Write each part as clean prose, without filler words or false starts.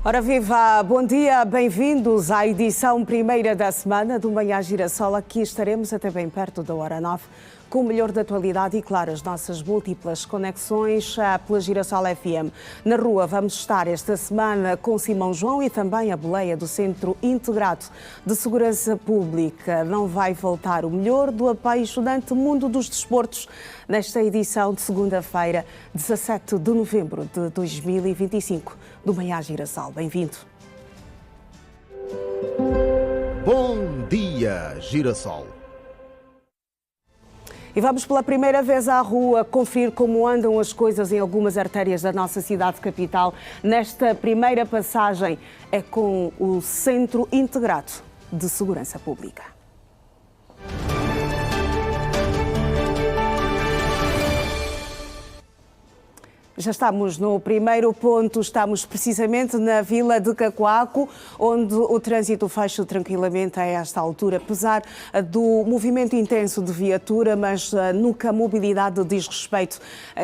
Ora viva, bom dia, bem-vindos à edição primeira da semana do Manhã Girassol. Aqui estaremos até bem perto da hora 9, com o melhor da atualidade e, claro, as nossas múltiplas conexões pela Girassol FM. Na rua vamos estar esta semana com Simão João e também a boleia do Centro Integrado de Segurança Pública. Não vai faltar o melhor do apaixonante mundo dos desportos nesta edição de segunda-feira, 17 de novembro de 2025, do Manhã Girassol. Bem-vindo. Bom dia, Girassol. E vamos pela primeira vez à rua conferir como andam as coisas em algumas artérias da nossa cidade capital. Nesta primeira passagem é com o Centro Integrado de Segurança Pública. Já estamos no primeiro ponto, estamos precisamente na Vila de Cacoaco, onde o trânsito fecha tranquilamente a esta altura, apesar do movimento intenso de viatura, mas nunca a mobilidade diz respeito.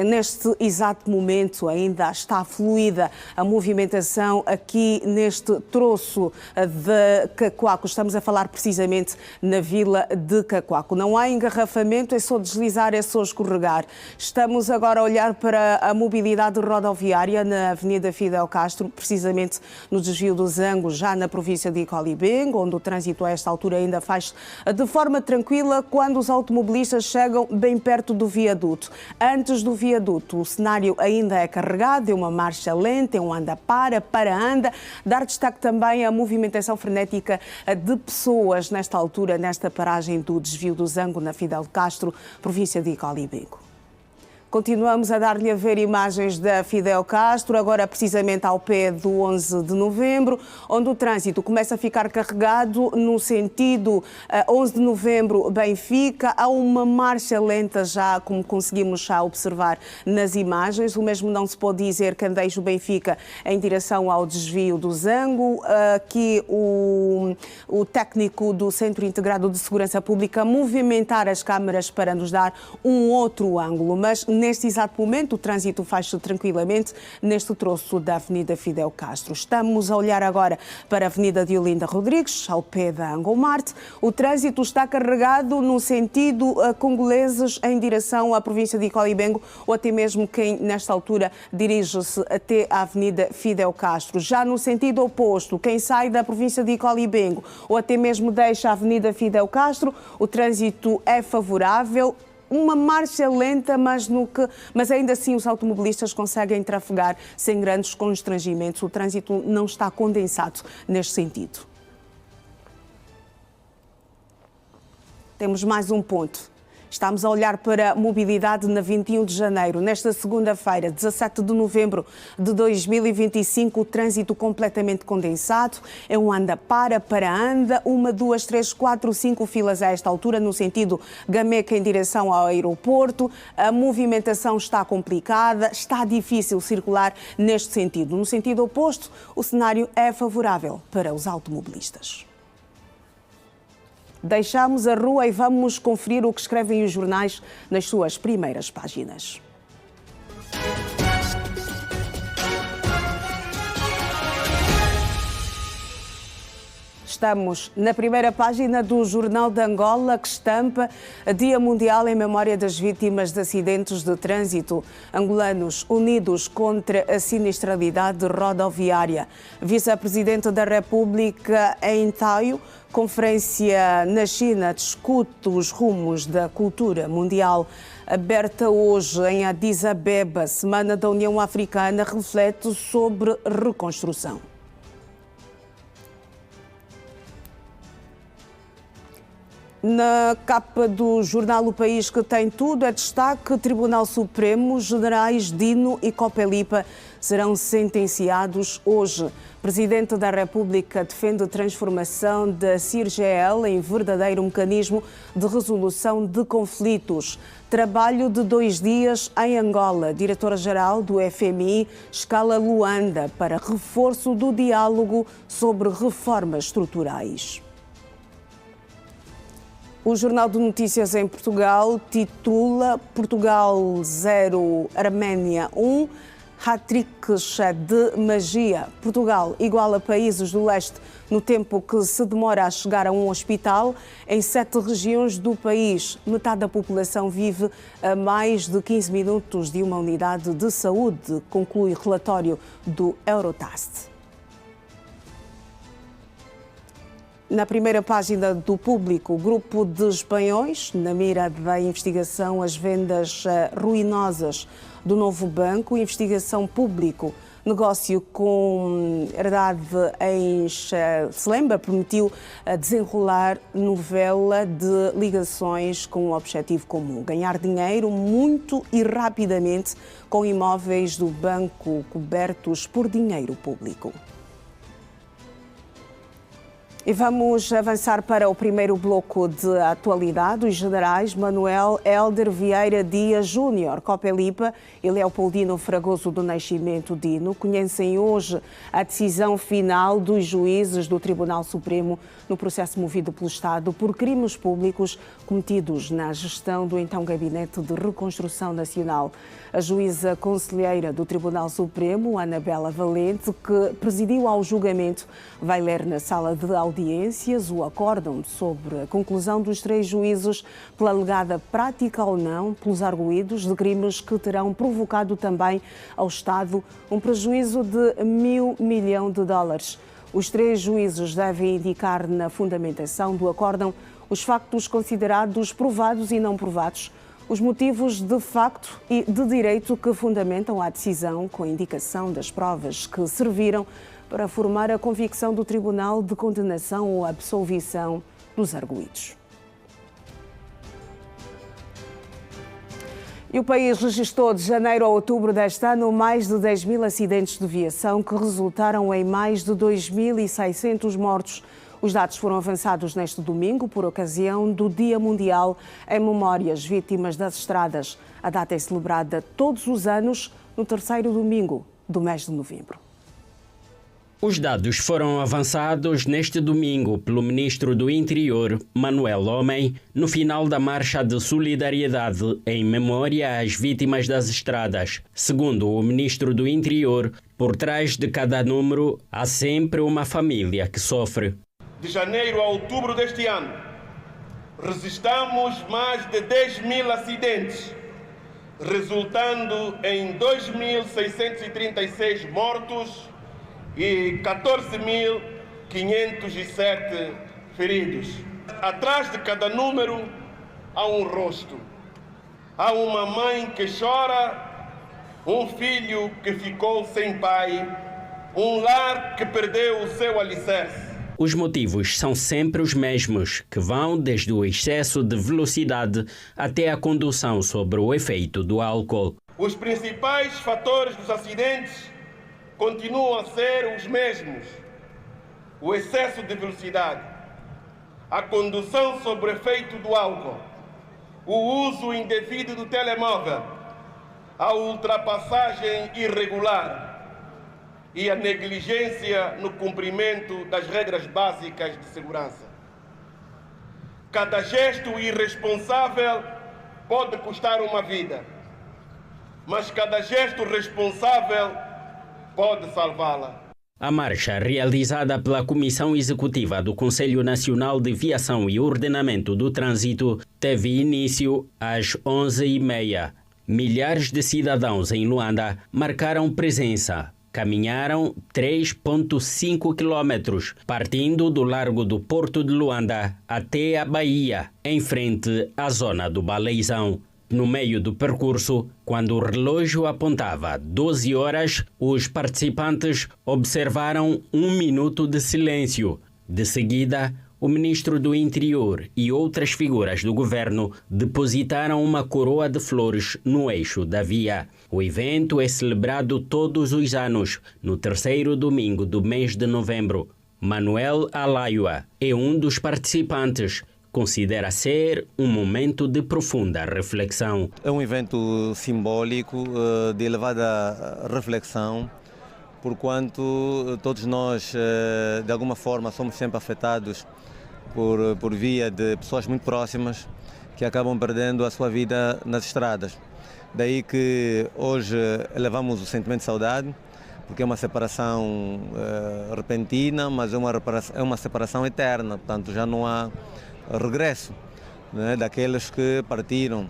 Neste exato momento ainda está fluida a movimentação aqui neste troço de Cacoaco. Estamos a falar precisamente na Vila de Cacoaco. Não há engarrafamento, é só deslizar, é só escorregar. Estamos agora a olhar para a mobilidade rodoviária na Avenida Fidel Castro, precisamente no desvio do Zango, já na província de Icolibengo, onde o trânsito a esta altura ainda faz de forma tranquila quando os automobilistas chegam bem perto do viaduto. Antes do viaduto, o cenário ainda é carregado, é uma marcha lenta, é um anda-para-anda. Dar destaque também à movimentação frenética de pessoas nesta altura, nesta paragem do desvio do Zango, na Fidel Castro, província de Icolibengo. Continuamos a dar-lhe a ver imagens da Fidel Castro, agora precisamente ao pé do 11 de novembro, onde o trânsito começa a ficar carregado no sentido 11 de novembro Benfica. Há uma marcha lenta já, como conseguimos já observar nas imagens. O mesmo não se pode dizer Candeijo Benfica em direção ao desvio do Zango. Aqui o técnico do Centro Integrado de Segurança Pública a movimentar as câmaras para nos dar um outro ângulo, mas neste exato momento, o trânsito faz-se tranquilamente neste troço da Avenida Fidel Castro. Estamos a olhar agora para a Avenida de Olinda Rodrigues, ao pé da Angomarte. O trânsito está carregado no sentido Congoleses em direção à província de Icolibengo, ou até mesmo quem, nesta altura, dirige-se até a Avenida Fidel Castro. Já no sentido oposto, quem sai da província de Icolibengo, ou até mesmo deixa a Avenida Fidel Castro, o trânsito é favorável. Uma marcha lenta, mas ainda assim os automobilistas conseguem trafegar sem grandes constrangimentos. O trânsito não está condensado neste sentido. Temos mais um ponto. Estamos a olhar para a mobilidade na 21 de janeiro. Nesta segunda-feira, 17 de novembro de 2025, o trânsito completamente condensado. É um anda-para-anda, 1, 2, 3, 4, 5 filas a esta altura, no sentido Gameca em direção ao aeroporto. A movimentação está complicada, está difícil circular neste sentido. No sentido oposto, o cenário é favorável para os automobilistas. Deixamos a rua e vamos conferir o que escrevem os jornais nas suas primeiras páginas. Estamos na primeira página do Jornal de Angola, que estampa Dia Mundial em memória das vítimas de acidentes de trânsito. Angolanos unidos contra a sinistralidade rodoviária. Vice-Presidente da República em Taio, conferência na China, discute os rumos da cultura mundial. Aberta hoje em Addis Abeba, Semana da União Africana reflete sobre reconstrução. Na capa do jornal O País, que tem tudo, é destaque: Tribunal Supremo, generais Dino e Copelipa serão sentenciados hoje. Presidente da República defende a transformação da CIRGL em verdadeiro mecanismo de resolução de conflitos. Trabalho de 2 dias em Angola. Diretora-geral do FMI escala Luanda para reforço do diálogo sobre reformas estruturais. O Jornal de Notícias em Portugal titula Portugal 0, Arménia 1. hat-tricks de magia. Portugal iguala países do leste no tempo que se demora a chegar a um hospital. Em 7 regiões do país, metade da população vive a mais de 15 minutos de uma unidade de saúde, conclui relatório do Eurotast. Na primeira página do Público, o grupo de espanhóis, na mira da investigação, as vendas ruinosas do novo banco, investigação Público, negócio com herdade em Selembra, permitiu desenrolar novela de ligações com um objetivo comum: ganhar dinheiro muito e rapidamente com imóveis do banco cobertos por dinheiro público. E vamos avançar para o primeiro bloco de atualidade. Os generais Manuel Hélder Vieira Dias Júnior, Copelipa e Leopoldino Fragoso do Nascimento Dino conhecem hoje a decisão final dos juízes do Tribunal Supremo no processo movido pelo Estado por crimes públicos cometidos na gestão do então Gabinete de Reconstrução Nacional. A juíza conselheira do Tribunal Supremo, Anabela Valente, que presidiu ao julgamento, vai ler na sala de audiências o acórdão sobre a conclusão dos 3 juízes pela alegada prática ou não pelos arguídos de crimes que terão provocado também ao Estado um prejuízo de $1.000 milhões. Os 3 juízes devem indicar na fundamentação do acórdão os factos considerados provados e não provados, os motivos de facto e de direito que fundamentam a decisão, com a indicação das provas que serviram para formar a convicção do Tribunal de condenação ou absolvição dos arguídos. E o país registrou de janeiro a outubro deste ano mais de 10.000 acidentes de viação que resultaram em mais de 2.600 mortos. Os dados foram avançados neste domingo por ocasião do Dia Mundial em memória às vítimas das estradas. A data é celebrada todos os anos no 3º domingo do mês de novembro. Os dados foram avançados neste domingo pelo Ministro do Interior, Manuel Homem, no final da Marcha de Solidariedade em memória às vítimas das estradas. Segundo o Ministro do Interior, por trás de cada número há sempre uma família que sofre. De janeiro a outubro deste ano, registramos mais de 10.000 acidentes, resultando em 2.636 mortos e 14.507 feridos. Atrás de cada número há um rosto. Há uma mãe que chora, um filho que ficou sem pai, um lar que perdeu o seu alicerce. Os motivos são sempre os mesmos, que vão desde o excesso de velocidade até a condução sob o efeito do álcool. Os principais fatores dos acidentes continuam a ser os mesmos: o excesso de velocidade, a condução sob o efeito do álcool, o uso indevido do telemóvel, a ultrapassagem irregular e a negligência no cumprimento das regras básicas de segurança. Cada gesto irresponsável pode custar uma vida, mas cada gesto responsável pode salvá-la. A marcha, realizada pela Comissão Executiva do Conselho Nacional de Viação e Ordenamento do Trânsito, teve início às 11h30. Milhares de cidadãos em Luanda marcaram presença. Caminharam 3,5 quilômetros, partindo do Largo do Porto de Luanda até a Bahia, em frente à zona do Baleizão. No meio do percurso, quando o relógio apontava 12 horas, os participantes observaram 1 minuto de silêncio. De seguida, o Ministro do Interior e outras figuras do governo depositaram uma coroa de flores no eixo da via. O evento é celebrado todos os anos, no 3º domingo do mês de novembro. Manuel Alaiua é um dos participantes. Considera ser um momento de profunda reflexão. É um evento simbólico de elevada reflexão, porquanto todos nós, de alguma forma, somos sempre afetados por via de pessoas muito próximas que acabam perdendo a sua vida nas estradas. Daí que hoje elevamos o sentimento de saudade, porque é uma separação repentina, mas é uma separação eterna, portanto já não há regresso, né, daqueles que partiram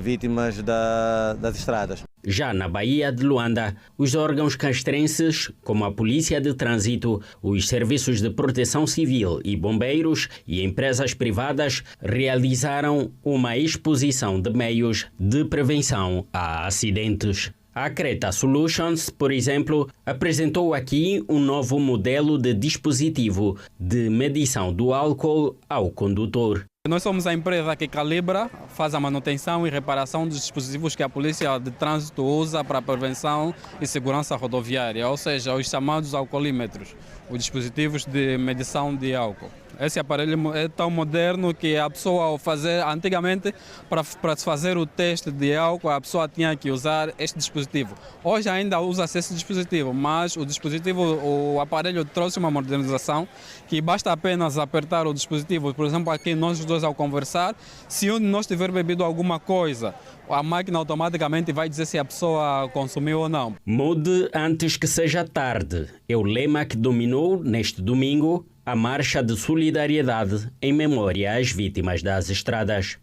vítimas das estradas. Já na Baía de Luanda, os órgãos castrenses, como a Polícia de Trânsito, os serviços de proteção civil e bombeiros e empresas privadas realizaram uma exposição de meios de prevenção a acidentes. A Creta Solutions, por exemplo, apresentou aqui um novo modelo de dispositivo de medição do álcool ao condutor. Nós somos a empresa que calibra, faz a manutenção e reparação dos dispositivos que a Polícia de Trânsito usa para prevenção e segurança rodoviária, ou seja, os chamados alcoolímetros, os dispositivos de medição de álcool. Esse aparelho é tão moderno que a pessoa, ao fazer, antigamente, para se fazer o teste de álcool, a pessoa tinha que usar este dispositivo. Hoje ainda usa-se esse dispositivo, mas o aparelho trouxe uma modernização que basta apenas apertar o dispositivo. Por exemplo, aqui nós dois ao conversar, se um de nós tiver bebido alguma coisa, a máquina automaticamente vai dizer se a pessoa consumiu ou não. Mude antes que seja tarde. É o lema que dominou, neste domingo, a marcha de solidariedade em memória às vítimas das estradas.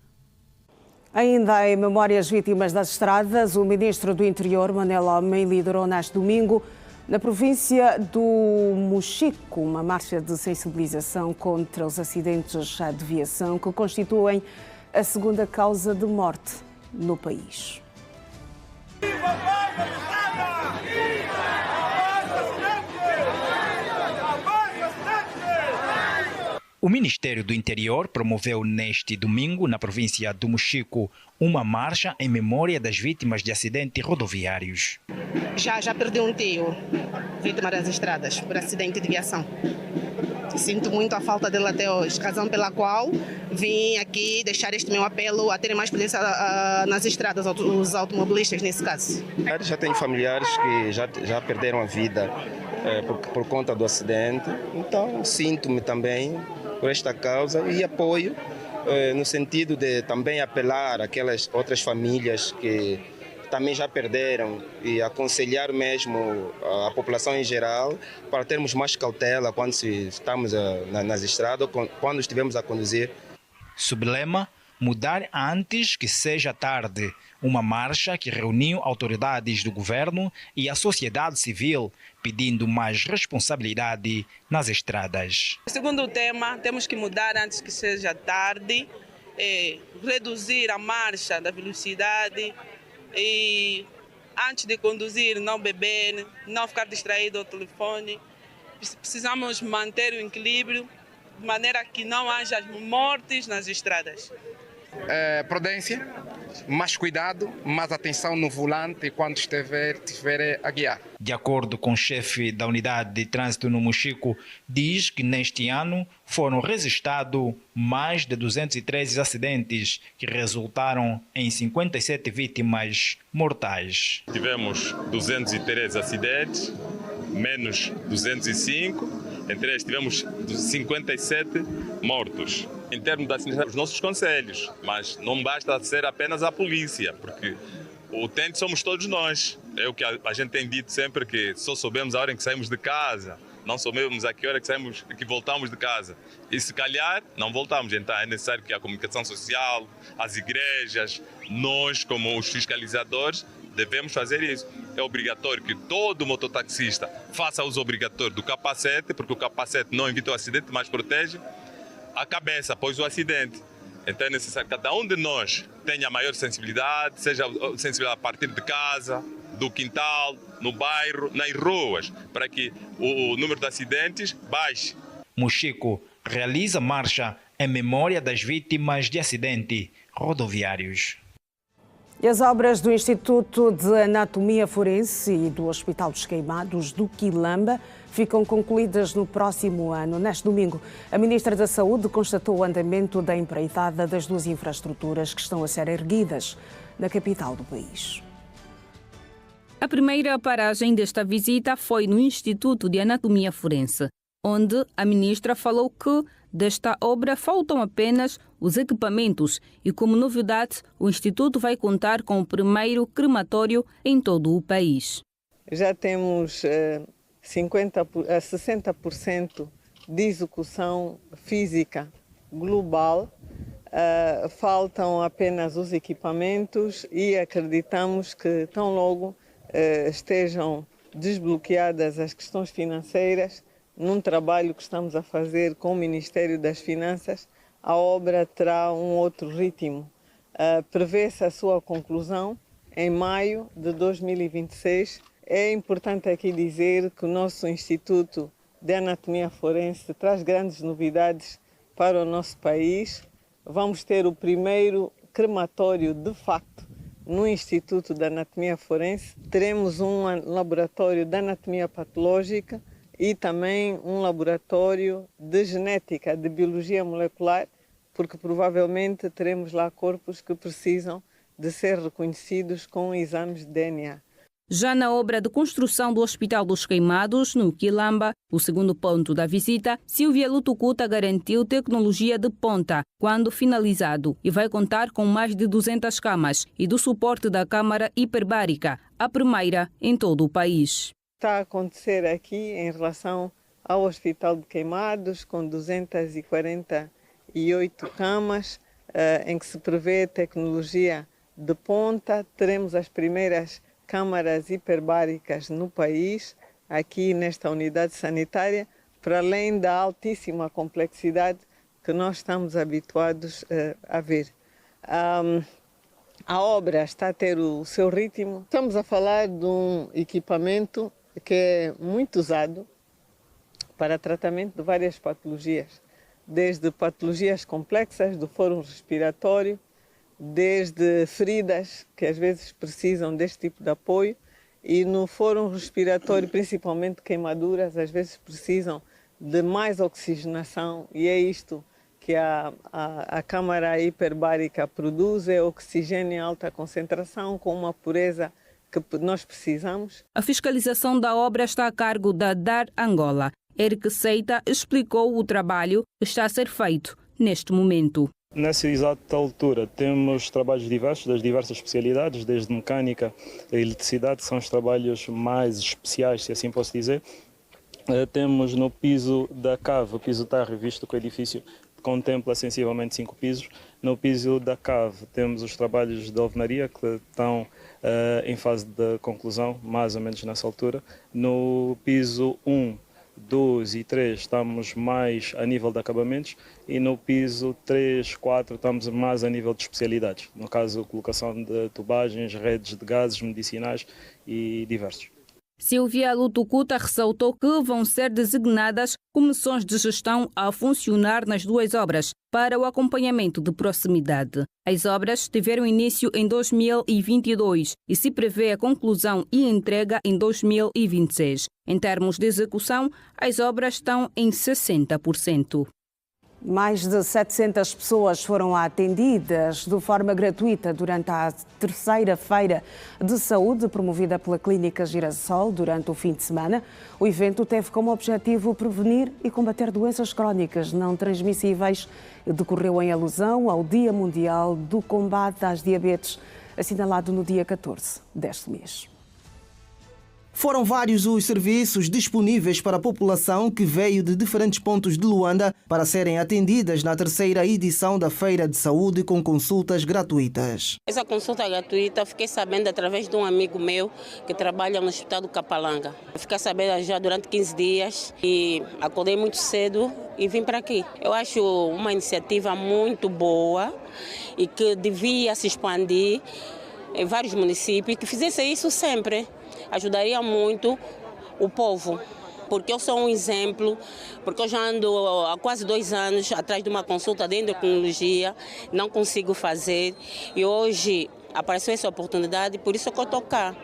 Ainda em memória às vítimas das estradas, o ministro do Interior, Manel Homem, liderou neste domingo, na província do Mochico, uma marcha de sensibilização contra os acidentes de viação que constituem a segunda causa de morte no país. O Ministério do Interior promoveu neste domingo, na província do Mochico, uma marcha em memória das vítimas de acidentes rodoviários. Já perdi um tio, vítima das estradas, por acidente de viação. Sinto muito a falta dele até hoje, razão pela qual vim aqui deixar este meu apelo a terem mais polícia nas estradas, os automobilistas nesse caso. Já tenho familiares que já perderam a vida por conta do acidente, então sinto-me também por esta causa e apoio no sentido de também apelar àquelas outras famílias que também já perderam e aconselhar mesmo a população em geral para termos mais cautela quando estamos nas estradas ou quando estivermos a conduzir. Sublema: mudar antes que seja tarde. Uma marcha que reuniu autoridades do governo e a sociedade civil pedindo mais responsabilidade nas estradas. Segundo o tema, temos que mudar antes que seja tarde, reduzir a marcha da velocidade e antes de conduzir não beber, não ficar distraído ao telefone. Precisamos manter o equilíbrio de maneira que não haja mortes nas estradas. Prudência, mais cuidado, mais atenção no volante quando estiver a guiar. De acordo com o chefe da unidade de trânsito no Mochico, diz que neste ano foram registrados mais de 213 acidentes que resultaram em 57 vítimas mortais. Tivemos 213 acidentes, menos 205. Entre eles tivemos 57 mortos. Em termos de acidentes, os nossos conselhos, mas não basta ser apenas a polícia, porque o utente somos todos nós. É o que a gente tem dito sempre, que só sabemos a hora em que saímos de casa, não sabemos a que hora que voltamos de casa. E se calhar não voltamos, então é necessário que a comunicação social, as igrejas, nós como os fiscalizadores, devemos fazer isso. É obrigatório que todo mototaxista faça uso obrigatório do capacete, porque o capacete não evita o acidente, mas protege a cabeça após o acidente. Então é necessário que cada um de nós tenha maior sensibilidade, seja sensibilidade a partir de casa, do quintal, no bairro, nas ruas, para que o número de acidentes baixe. Mochico realiza marcha em memória das vítimas de acidentes rodoviários. E as obras do Instituto de Anatomia Forense e do Hospital dos Queimados do Quilamba ficam concluídas no próximo ano. Neste domingo, a Ministra da Saúde constatou o andamento da empreitada das duas infraestruturas que estão a ser erguidas na capital do país. A primeira paragem desta visita foi no Instituto de Anatomia Forense. onde a ministra falou que desta obra faltam apenas os equipamentos e, como novidade, o Instituto vai contar com o primeiro crematório em todo o país. Já temos 60% de execução física global. Faltam apenas os equipamentos e acreditamos que tão logo estejam desbloqueadas as questões financeiras, num trabalho que estamos a fazer com o Ministério das Finanças, a obra terá um outro ritmo. Prevê-se a sua conclusão em maio de 2026. É importante aqui dizer que o nosso Instituto de Anatomia Forense traz grandes novidades para o nosso país. Vamos ter o primeiro crematório de facto no Instituto de Anatomia Forense. Teremos um laboratório de anatomia patológica e também um laboratório de genética, de biologia molecular, porque provavelmente teremos lá corpos que precisam de ser reconhecidos com exames de DNA. Já na obra de construção do Hospital dos Queimados, no Quilamba, o segundo ponto da visita, Silvia Lutucuta garantiu tecnologia de ponta quando finalizado e vai contar com mais de 200 camas e do suporte da câmara hiperbárica, a primeira em todo o país. Está a acontecer aqui em relação ao Hospital de Queimados, com 248 camas, em que se prevê tecnologia de ponta. Teremos as primeiras câmaras hiperbáricas no país, aqui nesta unidade sanitária, para além da altíssima complexidade que nós estamos habituados a ver. A obra está a ter o seu ritmo. Estamos a falar de um equipamento que é muito usado para tratamento de várias patologias, desde patologias complexas do foro respiratório, desde feridas que às vezes precisam deste tipo de apoio, e no foro respiratório, principalmente queimaduras, às vezes precisam de mais oxigenação, e é isto que a câmara hiperbárica produz, é oxigênio em alta concentração com uma pureza que nós precisamos. A fiscalização da obra está a cargo da DAR Angola. Eric Seita explicou o trabalho que está a ser feito neste momento. Nessa exata altura temos trabalhos diversos, das diversas especialidades, desde mecânica a eletricidade, que são os trabalhos mais especiais, se assim posso dizer. Temos no piso da cave, o piso térreo, visto que o edifício contempla sensivelmente 5 pisos. No piso da cave temos os trabalhos de alvenaria, que estão em fase de conclusão, mais ou menos nessa altura. No piso 1, 2 e 3 estamos mais a nível de acabamentos, e no piso 3, 4 estamos mais a nível de especialidades, no caso colocação de tubagens, redes de gases medicinais e diversos. Silvia Lutucuta ressaltou que vão ser designadas comissões de gestão a funcionar nas duas obras para o acompanhamento de proximidade. As obras tiveram início em 2022 e se prevê a conclusão e entrega em 2026. Em termos de execução, as obras estão em 60%. Mais de 700 pessoas foram atendidas de forma gratuita durante a terceira feira de saúde promovida pela Clínica Girassol durante o fim de semana. O evento teve como objetivo prevenir e combater doenças crónicas não transmissíveis. Decorreu em alusão ao Dia Mundial do Combate às Diabetes, assinalado no dia 14 deste mês. Foram vários os serviços disponíveis para a população que veio de diferentes pontos de Luanda para serem atendidas na terceira edição da Feira de Saúde com consultas gratuitas. Essa consulta gratuita fiquei sabendo através de um amigo meu que trabalha no Hospital do Capalanga. Fiquei sabendo já durante 15 dias e acordei muito cedo e vim para aqui. Eu acho uma iniciativa muito boa e que devia se expandir em vários municípios, que fizesse isso sempre. Ajudaria muito o povo, porque eu sou um exemplo, porque eu já ando há quase 2 anos atrás de uma consulta de endocrinologia, não consigo fazer, e hoje apareceu essa oportunidade, por isso que eu estou cá.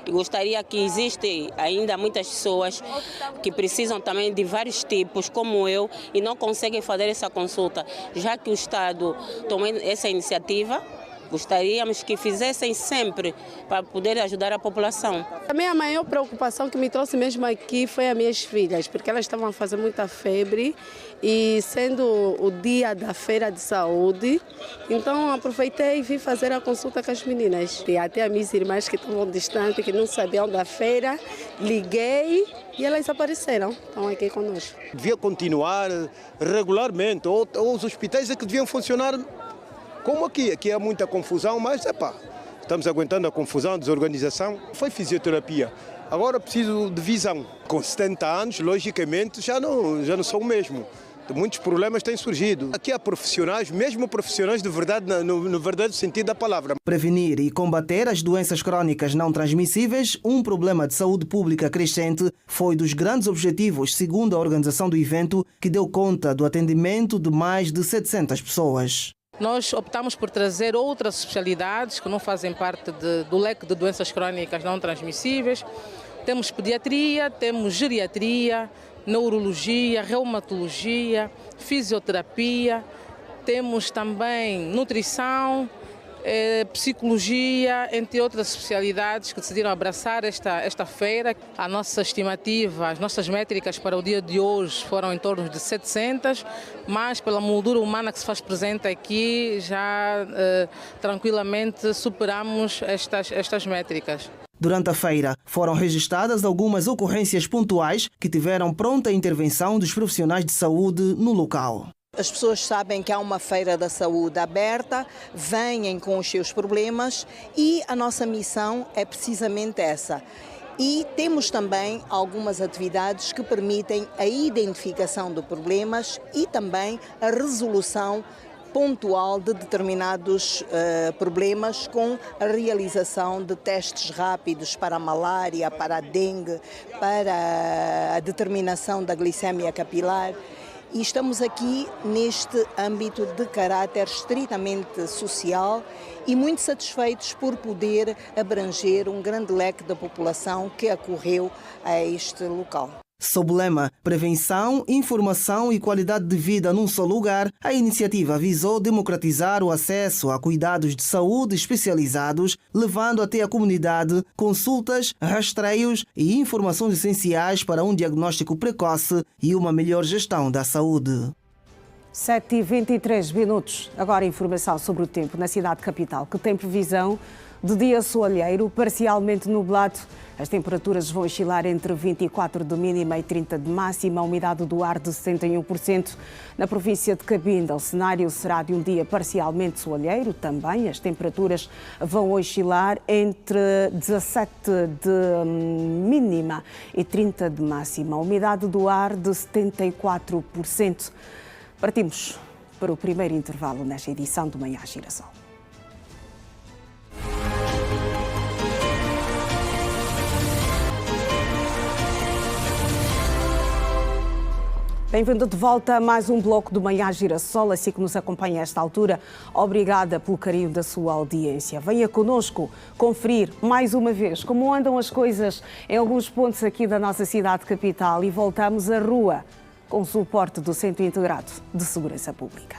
E gostaria que existem ainda muitas pessoas que precisam também de vários tipos, como eu, e não conseguem fazer essa consulta, já que o Estado tomou essa iniciativa Gostaríamos que fizessem sempre para poder ajudar a população. A minha maior preocupação que me trouxe mesmo aqui foi as minhas filhas, porque elas estavam a fazer muita febre e sendo o dia da feira de saúde, então aproveitei e vim fazer a consulta com as meninas. E até as minhas irmãs que estavam distantes, que não sabiam da feira, liguei e elas apareceram, estão aqui conosco. Devia continuar regularmente, ou os hospitais é que deviam funcionar como aqui. Aqui há muita confusão, mas estamos aguentando a confusão, a desorganização. Foi fisioterapia. Agora preciso de visão. Com 70 anos, logicamente, já não sou o mesmo. Muitos problemas têm surgido. Aqui há profissionais, mesmo profissionais de verdade, no verdadeiro sentido da palavra. Prevenir e combater as doenças crónicas não transmissíveis, um problema de saúde pública crescente, foi dos grandes objetivos, segundo a organização do evento, que deu conta do atendimento de mais de 700 pessoas. Nós optamos por trazer outras especialidades que não fazem parte do leque de doenças crónicas não transmissíveis. Temos pediatria, temos geriatria, neurologia, reumatologia, fisioterapia, temos também nutrição, psicologia, entre outras especialidades que decidiram abraçar esta feira. A nossa estimativa, as nossas métricas para o dia de hoje foram em torno de 700, mas pela moldura humana que se faz presente aqui, já tranquilamente superamos estas métricas. Durante a feira, foram registradas algumas ocorrências pontuais que tiveram pronta intervenção dos profissionais de saúde no local. As pessoas sabem que há uma feira da saúde aberta, vêm com os seus problemas e a nossa missão é precisamente essa. E temos também algumas atividades que permitem a identificação de problemas e também a resolução pontual de determinados problemas com a realização de testes rápidos para a malária, para a dengue, para a determinação da glicemia capilar. E estamos aqui neste âmbito de caráter estritamente social e muito satisfeitos por poder abranger um grande leque da população que acorreu a este local. Sob o lema Prevenção, Informação e Qualidade de Vida num só lugar, a iniciativa visou democratizar o acesso a cuidados de saúde especializados, levando até a comunidade consultas, rastreios e informações essenciais para um diagnóstico precoce e uma melhor gestão da saúde. 7h23. Agora informação sobre o tempo na cidade capital, que tem previsão de dia soalheiro, parcialmente nublado. As temperaturas vão oscilar entre 24 de mínima e 30 de máxima, a umidade do ar de 61%. Na província de Cabinda, o cenário será de um dia parcialmente soalheiro também. As temperaturas vão oscilar entre 17 de mínima e 30 de máxima, a umidade do ar de 74%. Partimos para o primeiro intervalo nesta edição do Manhã Girassol. Bem-vindo de volta a mais um bloco do Manhã Girassol, assim que nos acompanha a esta altura. Obrigada pelo carinho da sua audiência. Venha connosco conferir mais uma vez como andam as coisas em alguns pontos aqui da nossa cidade capital e voltamos à rua com o suporte do Centro Integrado de Segurança Pública.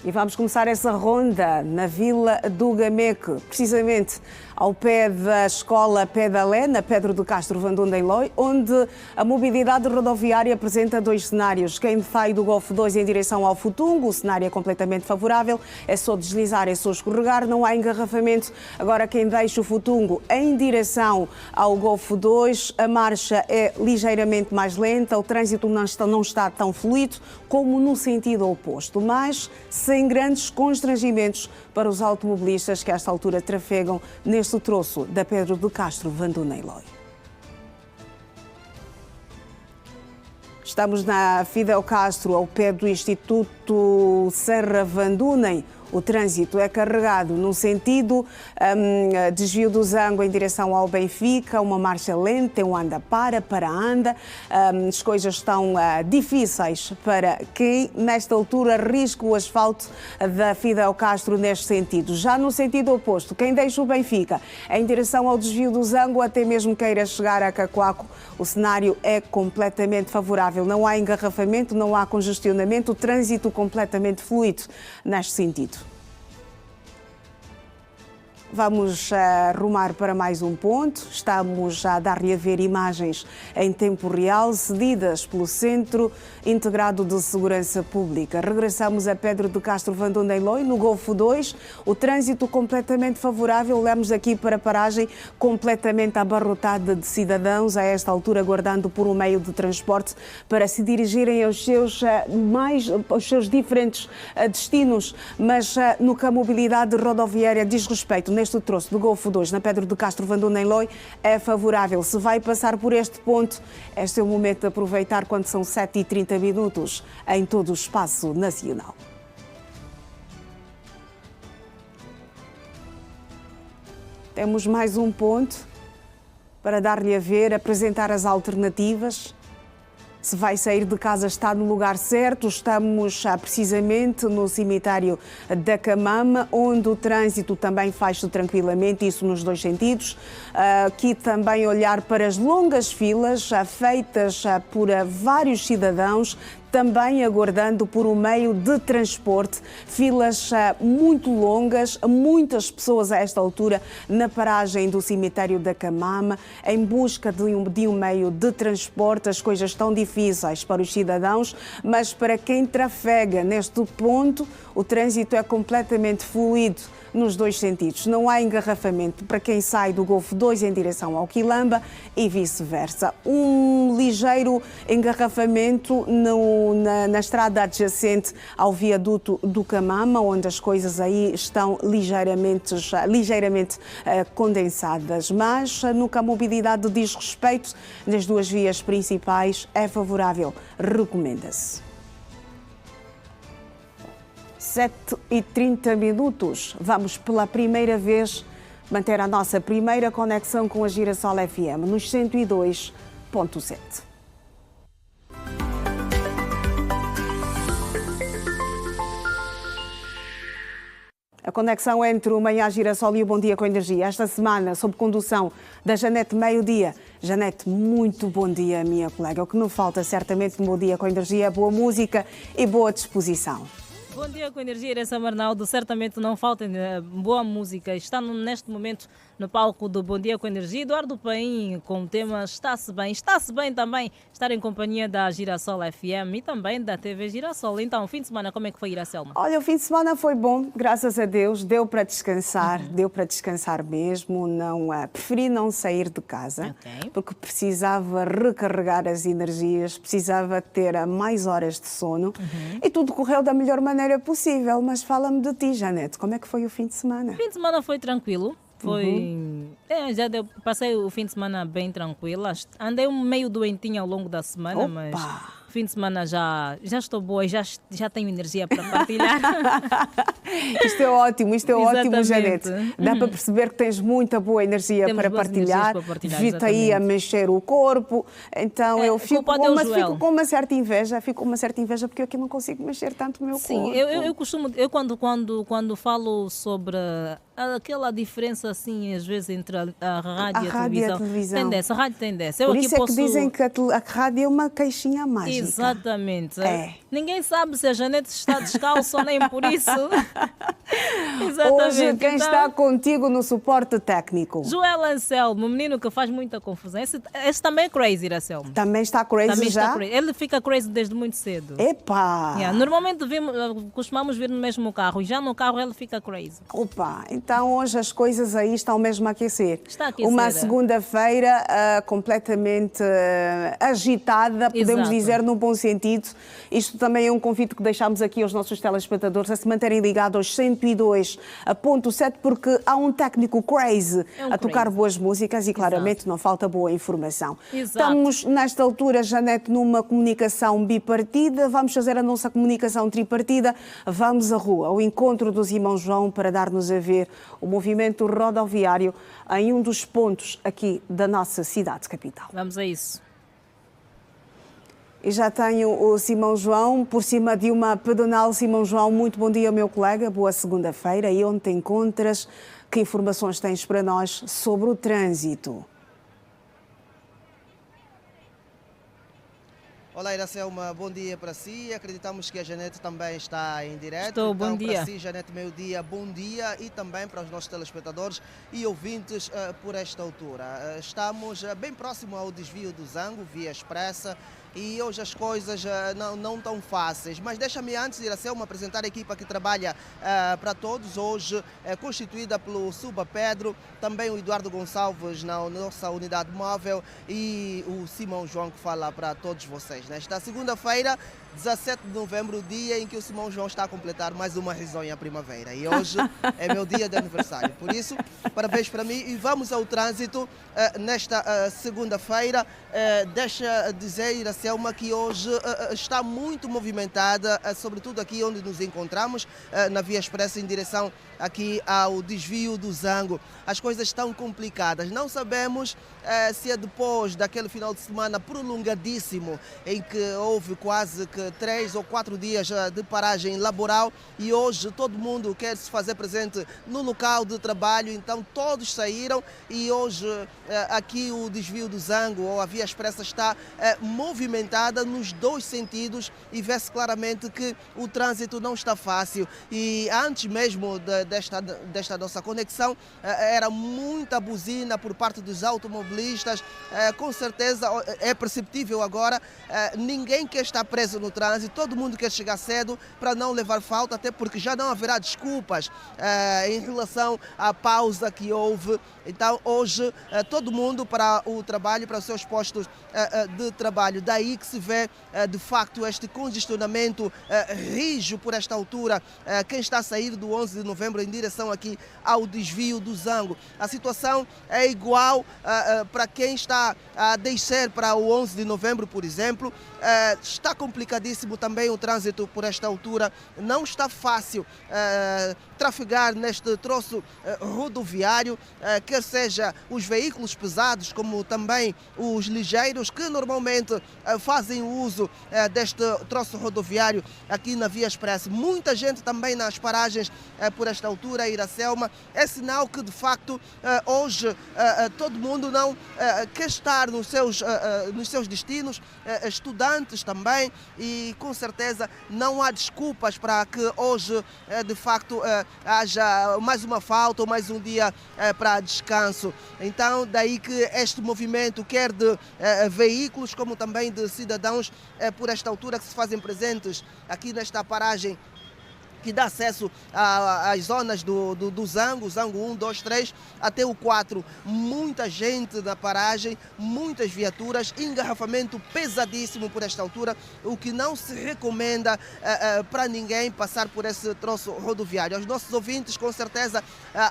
E vamos começar essa ronda na Vila do Gameque, precisamente ao pé da Escola Pedalé, na Pedro de Castro Vandunda em Loi, onde a mobilidade rodoviária apresenta dois cenários. Quem sai do Golfo 2 em direção ao Futungo, o cenário é completamente favorável, é só deslizar, é só escorregar, não há engarrafamento. Agora, quem deixa o Futungo em direção ao Golfo 2, a marcha é ligeiramente mais lenta, o trânsito não está tão fluido como no sentido oposto, mas sem grandes constrangimentos para os automobilistas que a esta altura trafegam neste troço da Pedro de Castro Vandunda em Loi. Estamos na Fidel Castro, ao pé do Instituto Serra Vandunem, O trânsito é carregado no sentido desvio do Zango em direção ao Benfica, uma marcha lenta, tem um anda-para, para-anda. As coisas estão difíceis para quem, nesta altura, risca o asfalto da Fidel Castro neste sentido. Já no sentido oposto, quem deixa o Benfica em direção ao desvio do Zango, até mesmo queira chegar a Cacoaco, o cenário é completamente favorável. Não há engarrafamento, não há congestionamento, o trânsito completamente fluido neste sentido. Vamos rumar para mais um ponto. Estamos a dar-lhe a ver imagens em tempo real, cedidas pelo Centro Integrado de Segurança Pública. Regressamos a Pedro de Castro Vandoneloi, no Golfo 2. O trânsito completamente favorável. Olhamos aqui para a paragem completamente abarrotada de cidadãos, a esta altura aguardando por um meio de transporte para se dirigirem aos seus diferentes destinos. Mas no que a mobilidade rodoviária diz respeito, neste troço do Golfo 2, na Pedro de Castro Vandoneloi, é favorável. Se vai passar por este ponto, este é o momento de aproveitar quando são 7h30 em todo o espaço nacional. Temos mais um ponto para dar-lhe a ver, apresentar as alternativas. Se vai sair de casa, está no lugar certo. Estamos precisamente no cemitério da Camama, onde o trânsito também faz-se tranquilamente, isso nos dois sentidos. Aqui também olhar para as longas filas feitas por vários cidadãos, também aguardando por um meio de transporte. Filas muito longas, muitas pessoas a esta altura na paragem do cemitério da Camama, em busca de um meio de transporte. As coisas estão difíceis para os cidadãos, mas para quem trafega neste ponto, o trânsito é completamente fluido nos dois sentidos. Não há engarrafamento para quem sai do Golfo 2 em direção ao Quilamba e vice-versa. Um ligeiro engarrafamento na estrada adjacente ao viaduto do Camama, onde as coisas aí estão ligeiramente condensadas. Mas no que a mobilidade diz respeito, nas duas vias principais é favorável. Recomenda-se. 7h30. Vamos pela primeira vez manter a nossa primeira conexão com a Girassol FM nos 102.7. A conexão entre o Manhã Girassol e o Bom Dia com Energia, esta semana, sob condução da Janete Meio-Dia. Janete, muito bom dia, minha colega. O que não falta, certamente, no Bom Dia com Energia é boa música e boa disposição. Bom dia com energia, Iressa Marnaldo. Certamente não falta boa música. Está neste momento no palco do Bom Dia com Energia, Eduardo Paim, com o tema Está-se Bem. Está-se bem também estar em companhia da Girassol FM e também da TV Girassol. Então, o fim de semana, como é que foi, Iracelma? Olha, o fim de semana foi bom, graças a Deus. Deu para descansar, deu para descansar mesmo. Preferi não sair de casa, porque precisava recarregar as energias, precisava ter mais horas de sono e tudo correu da melhor maneira possível. Mas fala-me de ti, Janete, como é que foi o fim de semana? O fim de semana foi tranquilo. Passei o fim de semana bem tranquila. Andei meio doentinha ao longo da semana, mas o fim de semana já estou boa e já tenho energia para partilhar. Isto é ótimo, Janete. Dá para perceber que tens muita boa energia para partilhar. Vi-te aí a mexer o corpo. Então eu fico com uma certa inveja. Porque eu aqui não consigo mexer tanto o meu corpo. Sim, eu costumo, quando falo sobre aquela diferença assim, às vezes, entre a rádio e a televisão. A rádio tem dessa. Por isso é que dizem que a rádio é uma caixinha mágica. Exatamente. Ninguém sabe se a Janete está descalça ou nem por isso. Exatamente. Hoje quem está contigo no suporte técnico? Joel Anselmo, um menino que faz muita confusão. Esse também é crazy, Iracelmo. Também está crazy já? Ele fica crazy desde muito cedo. Epa! Normalmente costumamos ver no mesmo carro e já no carro ele fica crazy. Opa! Então hoje as coisas aí estão mesmo a aquecer. Está a aquecer. Uma segunda-feira completamente agitada, podemos dizer, no bom sentido. Isto também é um convite que deixamos aqui aos nossos telespectadores a se manterem ligados aos 102.7, porque há um técnico crazy a tocar boas músicas e claramente não falta boa informação. Estamos, nesta altura, Janete, numa comunicação bipartida. Vamos fazer a nossa comunicação tripartida. Vamos à rua, ao encontro do Simão João, para dar-nos a ver o movimento rodoviário em um dos pontos aqui da nossa cidade capital. Vamos a isso. E já tenho o Simão João por cima de uma pedonal. Simão João, muito bom dia, meu colega. Boa segunda-feira. E onde te encontras? Que informações tens para nós sobre o trânsito? Olá, Iracelma, bom dia para si. Acreditamos que a Janete também está em direto. Estou, bom dia. Para si, Janete, meu dia, bom dia. E também para os nossos telespectadores e ouvintes por esta altura. Estamos bem próximo ao desvio do Zango, via expressa. E hoje as coisas não tão fáceis. Mas deixa-me antes, Iracelma, apresentar a equipa que trabalha para todos. Hoje constituída pelo Suba Pedro, também o Eduardo Gonçalves na nossa unidade móvel e o Simão João que fala para todos vocês. Nesta segunda-feira, 17 de novembro, o dia em que o Simão João está a completar mais uma risonha primavera. E hoje é meu dia de aniversário. Por isso, parabéns para mim. E vamos ao trânsito nesta segunda-feira. Deixa dizer, Iracelma, que hoje está muito movimentada, sobretudo aqui onde nos encontramos, na Via Expressa, em direção aqui ao desvio do Zango. As coisas estão complicadas. Não sabemos se é depois daquele final de semana prolongadíssimo em que houve quase que 3 ou 4 dias de paragem laboral e hoje todo mundo quer se fazer presente no local de trabalho, então todos saíram e hoje aqui o desvio do Zango ou a Via Expressa está movimentada nos dois sentidos e vê-se claramente que o trânsito não está fácil. E antes mesmo desta nossa conexão era muita buzina por parte dos automobilistas, com certeza é perceptível agora, ninguém quer estar preso no trânsito, todo mundo quer chegar cedo para não levar falta, até porque já não haverá desculpas em relação à pausa que houve. Então hoje todo mundo para o trabalho, para os seus postos de trabalho. Daí que se vê de facto este congestionamento rijo por esta altura, quem está a sair do 11 de novembro em direção aqui ao desvio do Zango. A situação é igual para quem está a descer para o 11 de novembro, por exemplo. Está complicadíssimo também o trânsito por esta altura. Não está fácil trafegar neste troço rodoviário, quer seja os veículos pesados, como também os ligeiros, que normalmente fazem uso deste troço rodoviário aqui na Via Expressa. Muita gente também nas paragens por esta altura, Iracelma. É sinal que, de facto, hoje todo mundo não quer estar nos seus destinos, estudantes também, e com certeza não há desculpas para que hoje, de facto, haja mais uma falta ou mais um dia para descanso. Então, daí que este movimento, quer de veículos como também de cidadãos, por esta altura que se fazem presentes aqui nesta paragem que dá acesso às zonas do Zango, Zango 1, 2, 3, até o 4. Muita gente na paragem, muitas viaturas, engarrafamento pesadíssimo por esta altura, o que não se recomenda para ninguém passar por esse troço rodoviário. Aos nossos ouvintes, com certeza,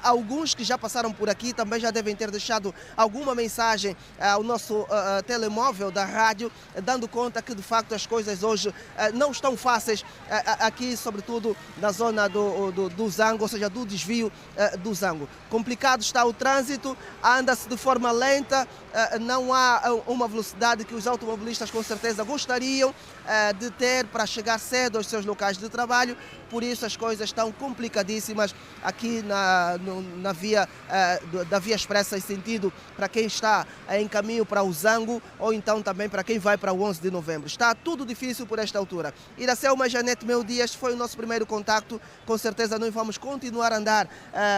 alguns que já passaram por aqui também já devem ter deixado alguma mensagem ao nosso telemóvel da rádio, dando conta que, de facto, as coisas hoje não estão fáceis aqui, sobretudo na zona do Zango, ou seja, do desvio do Zango. Complicado está o trânsito, anda-se de forma lenta, não há uma velocidade que os automobilistas com certeza gostariam de ter para chegar cedo aos seus locais de trabalho, por isso as coisas estão complicadíssimas aqui na via da Via Expressa, em sentido para quem está em caminho para o Zango ou então também para quem vai para o 11 de novembro. Está tudo difícil por esta altura. Iracelma, Janete, meu dia, este foi o nosso primeiro contacto. Com certeza nós vamos continuar a andar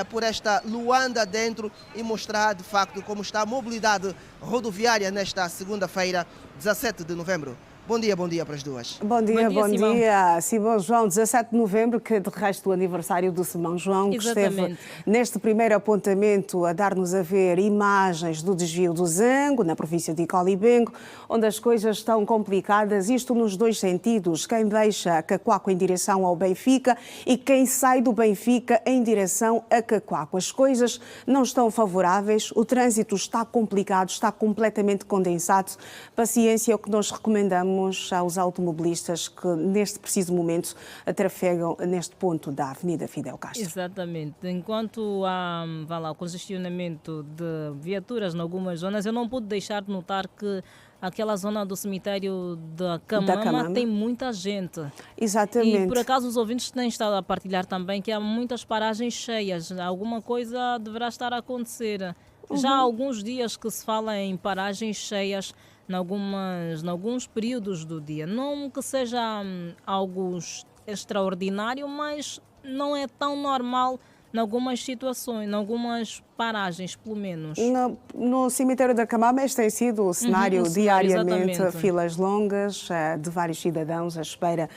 por esta Luanda dentro e mostrar de facto como está a mobilidade rodoviária nesta segunda-feira, 17 de novembro. Bom dia para as duas. Bom dia. Simão João, 17 de novembro, que de resto o aniversário do Simão João, que esteve neste primeiro apontamento a dar-nos a ver imagens do desvio do Zango, na província de Icolibengo, onde as coisas estão complicadas, isto nos dois sentidos. Quem deixa Cacoaco em direção ao Benfica e quem sai do Benfica em direção a Cacoaco. As coisas não estão favoráveis, o trânsito está complicado, está completamente condensado. Paciência é o que nós recomendamos aos automobilistas que neste preciso momento trafegam neste ponto da Avenida Fidel Castro. Exatamente. Enquanto há o congestionamento de viaturas em algumas zonas, eu não pude deixar de notar que aquela zona do cemitério da Camama tem muita gente. Exatamente. E por acaso os ouvintes têm estado a partilhar também que há muitas paragens cheias. Alguma coisa deverá estar a acontecer. Já há alguns dias que se fala em paragens cheias em alguns períodos do dia. Não que seja algo extraordinário, mas não é tão normal em algumas situações, em algumas paragens, pelo menos. No cemitério da Camama este tem sido o cenário diariamente, exatamente. Filas longas de vários cidadãos à espera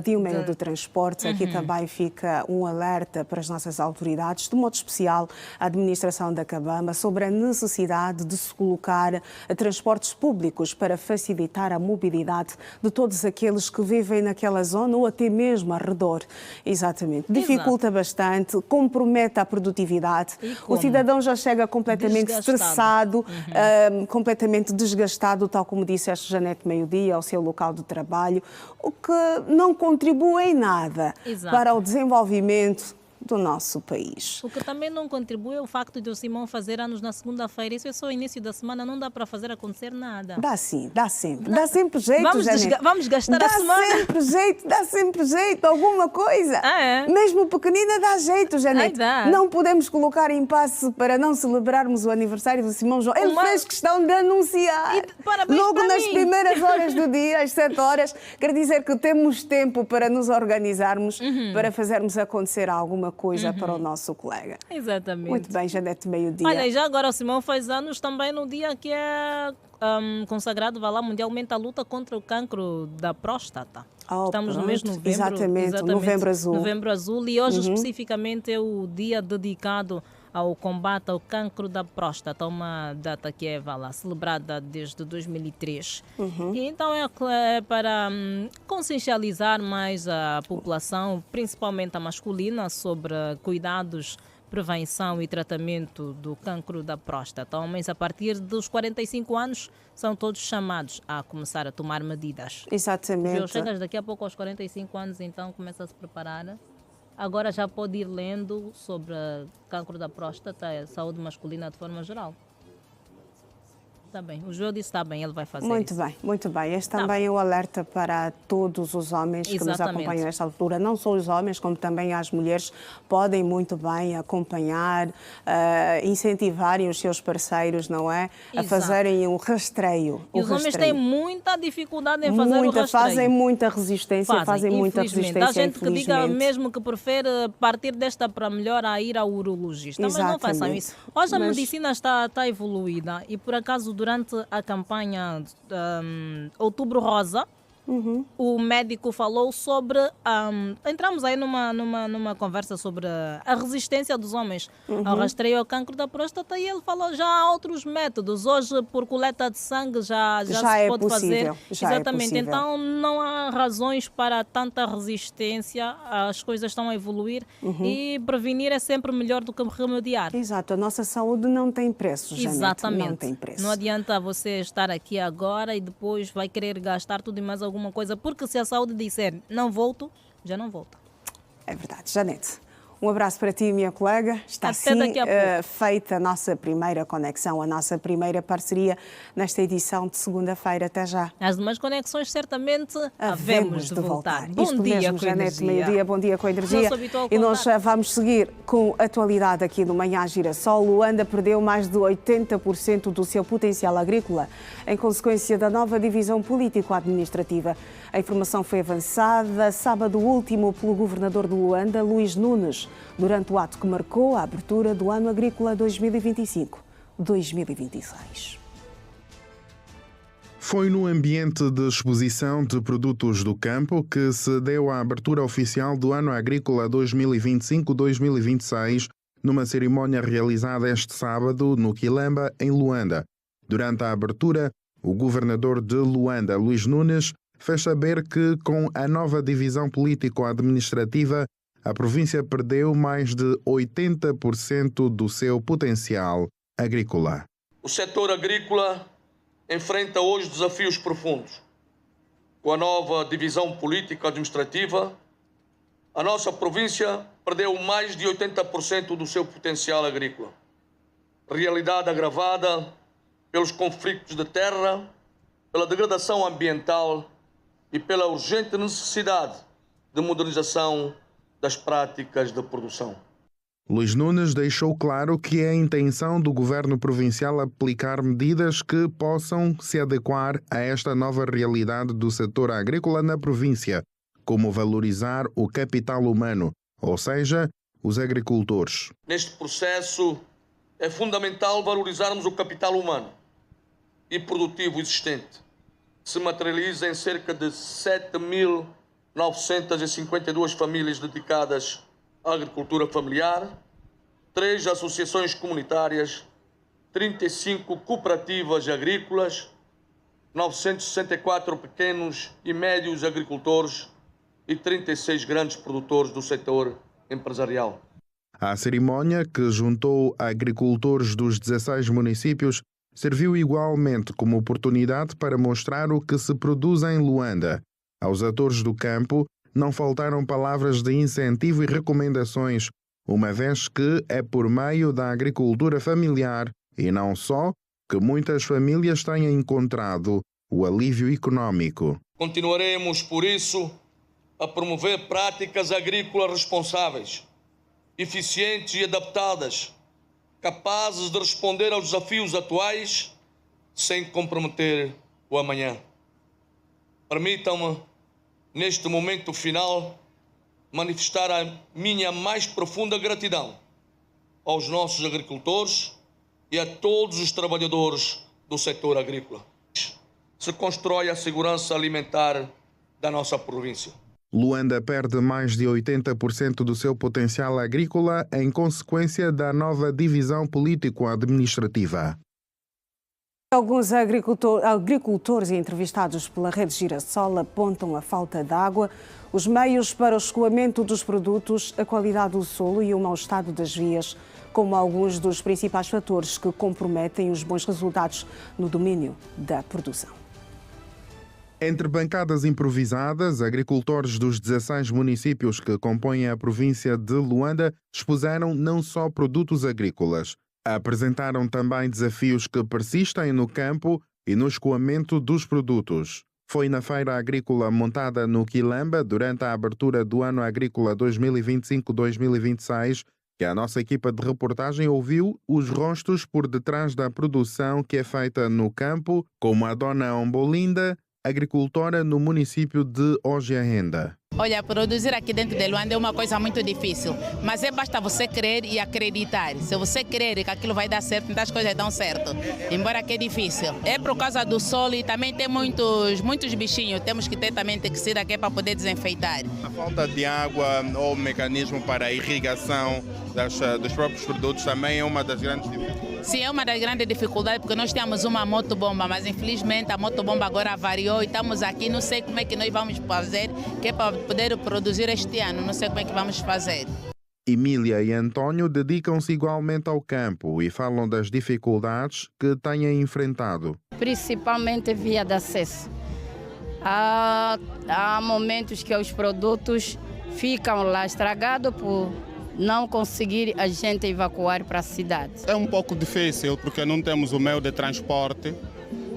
de um meio de transporte. Aqui também fica um alerta para as nossas autoridades, de modo especial a administração da Camama, sobre a necessidade de se colocar transportes públicos para facilitar a mobilidade de todos aqueles que vivem naquela zona ou até mesmo ao redor. Exatamente. Dificulta bastante, compromete a produtividade. O cidadão já chega completamente estressado, completamente desgastado, tal como disseste, Janete, meio-dia, ao seu local de trabalho, o que não contribui em nada para o desenvolvimento do nosso país. O que também não contribui é o facto de o Simão fazer anos na segunda-feira. Isso é só o início da semana, não dá para fazer acontecer nada. Dá sim, dá sempre. Dá sempre jeito, vamos gastar a semana. Dá sempre jeito, alguma coisa. Mesmo pequenina dá jeito, Janete. Não podemos colocar impasse para não celebrarmos o aniversário do Simão João. Ele fez questão de anunciar. Logo nas primeiras horas do dia, às 7 horas. Quer dizer que temos tempo para nos organizarmos, para fazermos acontecer alguma coisa para o nosso colega. Exatamente. Muito bem, Janete, meio-dia. Olha, e já agora o Simão faz anos também no dia que é consagrado mundialmente a luta contra o cancro da próstata. Estamos no mês de novembro. Exatamente, Novembro Azul. Novembro Azul, e hoje especificamente é o dia dedicado ao combate ao cancro da próstata, uma data que é celebrada desde 2003. E então é para consciencializar mais a população, principalmente a masculina, sobre cuidados, prevenção e tratamento do cancro da próstata. Homens a partir dos 45 anos são todos chamados a começar a tomar medidas. Exatamente. Chegas daqui a pouco aos 45 anos, então começa a se preparar. Agora já pode ir lendo sobre cancro da próstata, a saúde masculina de forma geral. Está bem, o João disse está bem, ele vai fazer isso. Muito bem. Este também é o alerta para todos os homens que nos acompanham nesta altura. Não só os homens, como também as mulheres podem muito bem acompanhar, incentivarem os seus parceiros, não é? A fazerem um rastreio. E os homens têm muita dificuldade em fazer o rastreio. Fazem muita resistência, fazem muita resistência, Há gente que diga mesmo que prefere partir desta para melhor a ir ao urologista. Mas não façam isso. Hoje a medicina está evoluída e, por acaso, durante a campanha Outubro Rosa, o médico falou sobre... entramos aí numa conversa sobre a resistência dos homens ao rastreio ao cancro da próstata, e ele falou já há outros métodos. Hoje, por coleta de sangue, já se pode fazer. Exatamente. Então, não há razões para tanta resistência. As coisas estão a evoluir e prevenir é sempre melhor do que remediar. Exato. A nossa saúde não tem preço, Janete. Exatamente. Não tem preço. Não adianta você estar aqui agora e depois vai querer gastar tudo e mais alguma coisa, porque se a saúde disser não volto, já não volta. É verdade. Janete, um abraço para ti, minha colega. Está Até assim daqui a pouco. Feita a nossa primeira conexão, a nossa primeira parceria nesta edição de segunda-feira. Até já. As demais conexões certamente havemos de voltar. Bom Isto dia mesmo, com Janete, meio-dia, bom dia com a energia. E nós vamos seguir com a atualidade aqui no Manhã Girassol. Luanda perdeu mais de 80% do seu potencial agrícola em consequência da nova divisão político-administrativa. A informação foi avançada sábado último pelo governador de Luanda, Luís Nunes, durante o ato que marcou a abertura do ano agrícola 2025-2026. Foi no ambiente de exposição de produtos do campo que se deu a abertura oficial do Ano Agrícola 2025-2026, numa cerimónia realizada este sábado no Quilamba, em Luanda. Durante a abertura, o governador de Luanda, Luís Nunes, fez saber que, com a nova divisão político-administrativa, a província perdeu mais de 80% do seu potencial agrícola. O setor agrícola enfrenta hoje desafios profundos. Com a nova divisão política-administrativa, a nossa província perdeu mais de 80% do seu potencial agrícola. Realidade agravada pelos conflitos de terra, pela degradação ambiental e pela urgente necessidade de modernização das práticas de produção. Luís Nunes deixou claro que é a intenção do governo provincial aplicar medidas que possam se adequar a esta nova realidade do setor agrícola na província, como valorizar o capital humano, ou seja, os agricultores. Neste processo, é fundamental valorizarmos o capital humano e produtivo existente, que se materializa em cerca de 7.952 famílias dedicadas à agricultura familiar, 3 associações comunitárias, 35 cooperativas agrícolas, 964 pequenos e médios agricultores e 36 grandes produtores do setor empresarial. A cerimónia, que juntou agricultores dos 16 municípios, serviu igualmente como oportunidade para mostrar o que se produz em Luanda. Aos atores do campo não faltaram palavras de incentivo e recomendações, uma vez que é por meio da agricultura familiar e não só que muitas famílias têm encontrado o alívio econômico. Continuaremos, por isso, a promover práticas agrícolas responsáveis, eficientes e adaptadas, capazes de responder aos desafios atuais sem comprometer o amanhã. Permitam-me, neste momento final, manifestar a minha mais profunda gratidão aos nossos agricultores e a todos os trabalhadores do setor agrícola. Se constrói a segurança alimentar da nossa província. Luanda perde mais de 80% do seu potencial agrícola em consequência da nova divisão político-administrativa. Alguns agricultores entrevistados pela Rede Girassol apontam a falta de água, os meios para o escoamento dos produtos, a qualidade do solo e o mau estado das vias, como alguns dos principais fatores que comprometem os bons resultados no domínio da produção. Entre bancadas improvisadas, agricultores dos 16 municípios que compõem a província de Luanda expuseram não só produtos agrícolas, apresentaram também desafios que persistem no campo e no escoamento dos produtos. Foi na feira agrícola montada no Quilamba, durante a abertura do Ano Agrícola 2025-2026, que a nossa equipa de reportagem ouviu os rostos por detrás da produção que é feita no campo, como a dona Ombolinda, agricultora no município de Ojiarrenda. Olha, produzir aqui dentro de Luanda é uma coisa muito difícil, mas basta você crer e acreditar. Se você crer que aquilo vai dar certo, então as coisas dão certo, embora que é difícil. É por causa do solo e também tem muitos bichinhos, temos que ter também tecido aqui para poder desenfeitar. A falta de água ou mecanismo para a irrigação dos próprios produtos também é uma das grandes dificuldades. Sim, é uma das grandes dificuldades, porque nós temos uma motobomba, mas infelizmente a motobomba agora variou e estamos aqui, não sei como é que nós vamos fazer, que é para poder produzir este ano, não sei como é que vamos fazer. Emília e António dedicam-se igualmente ao campo e falam das dificuldades que têm enfrentado. Principalmente via de acesso. Há momentos que os produtos ficam lá estragados por não conseguir a gente evacuar para a cidade. É um pouco difícil porque não temos o meio de transporte.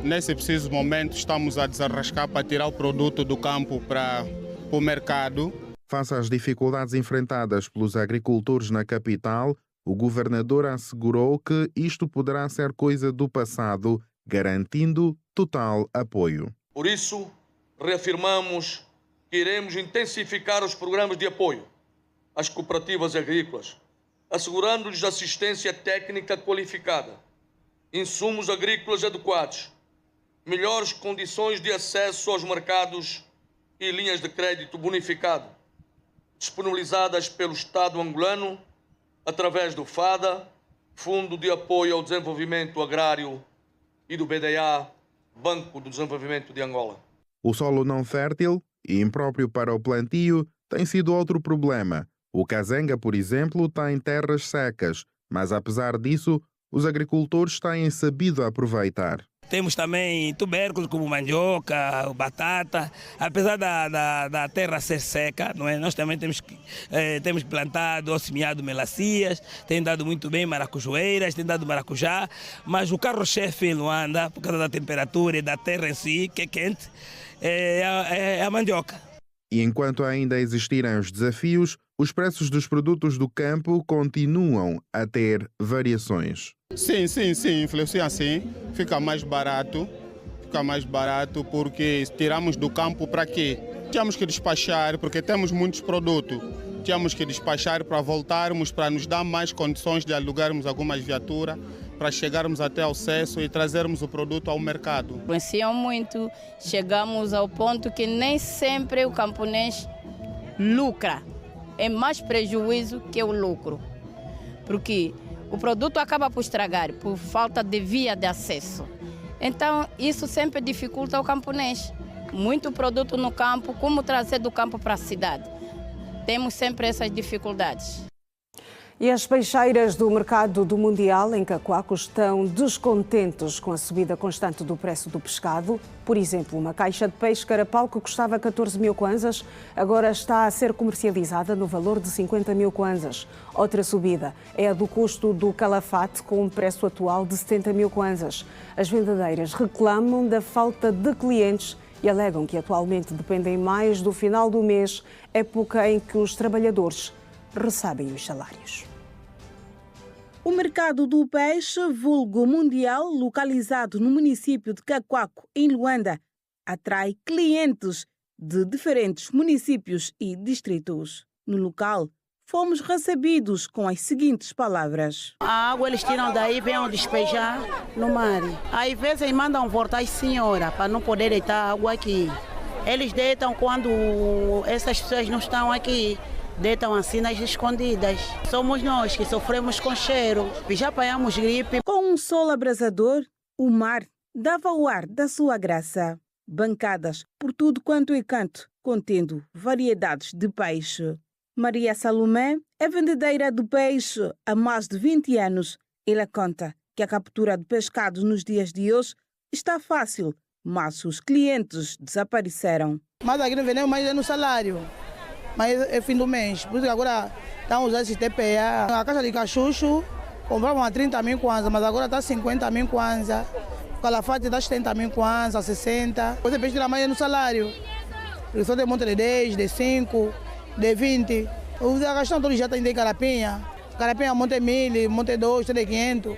Nesse preciso momento estamos a desarrascar para tirar o produto do campo para o mercado. Face às dificuldades enfrentadas pelos agricultores na capital, o governador assegurou que isto poderá ser coisa do passado, garantindo total apoio. Por isso, reafirmamos que iremos intensificar os programas de apoio às cooperativas agrícolas, assegurando-lhes assistência técnica qualificada, insumos agrícolas adequados melhores condições de acesso aos mercados e linhas de crédito bonificado, disponibilizadas pelo Estado angolano através do FADA, Fundo de Apoio ao Desenvolvimento Agrário, e do BDA, Banco do Desenvolvimento de Angola. O solo não fértil e impróprio para o plantio tem sido outro problema. O Kazenga, por exemplo, tem terras secas, mas apesar disso, os agricultores têm sabido aproveitar. Temos também tubérculos como mandioca, batata. Apesar da terra ser seca, não é? Nós também temos plantado ou semeado melancias, tem dado muito bem maracujoeiras, tem dado maracujá, mas o carro-chefe em Luanda, por causa da temperatura e da terra em si, que é quente, é a mandioca. E enquanto ainda existirem os desafios, os preços dos produtos do campo continuam a ter variações. Sim, influencia sim. Fica mais barato porque tiramos do campo para quê? Tínhamos que despachar porque temos muitos produtos. Tínhamos que despachar para voltarmos, para nos dar mais condições de alugarmos algumas viaturas, para chegarmos até ao cesso e trazermos o produto ao mercado. Influenciam muito, chegamos ao ponto que nem sempre o camponês lucra. É mais prejuízo que o lucro, porque o produto acaba por estragar, por falta de via de acesso. Então, isso sempre dificulta o camponês. Muito produto no campo, como trazer do campo para a cidade? Temos sempre essas dificuldades. E as peixeiras do mercado do Mundial em Cacoaco estão descontentes com a subida constante do preço do pescado. Por exemplo, uma caixa de peixe carapau que custava 14 mil kwanzas agora está a ser comercializada no valor de 50 mil kwanzas. Outra subida é a do custo do calafate, com um preço atual de 70 mil kwanzas. As vendedeiras reclamam da falta de clientes e alegam que atualmente dependem mais do final do mês, época em que os trabalhadores recebem os salários. O mercado do peixe, vulgo Mundial, localizado no município de Cacoaco, em Luanda, atrai clientes de diferentes municípios e distritos. No local, fomos recebidos com as seguintes palavras. A água eles tiram daí, vêm despejar no mar. Às vezes mandam voltar as senhoras para não poder deitar água aqui. Eles deitam quando essas pessoas não estão aqui. Deitam assim nas escondidas. Somos nós que sofremos com cheiro. Já apanhamos gripe. Com um sol abrasador, o mar dava o ar da sua graça. Bancadas por tudo quanto é canto, contendo variedades de peixe. Maria Salomé é vendedeira de peixe há mais de 20 anos. Ela conta que a captura de pescado nos dias de hoje está fácil, mas os clientes desapareceram. Mas aqui não vendemos mais no salário. Mas é fim do mês, por isso que agora estão usando esse TPA. A caixa de cachucho compravam a 30 mil kwanza, mas agora está 50 mil kwanza. O calafate está 70 mil kwanza, 60. Você pode tirar mais no salário. Porque só tem monte de 10, de 5, de 20. A questão toda já tem de carapinha. Carapinha monte 1000, monte 2, monte 500.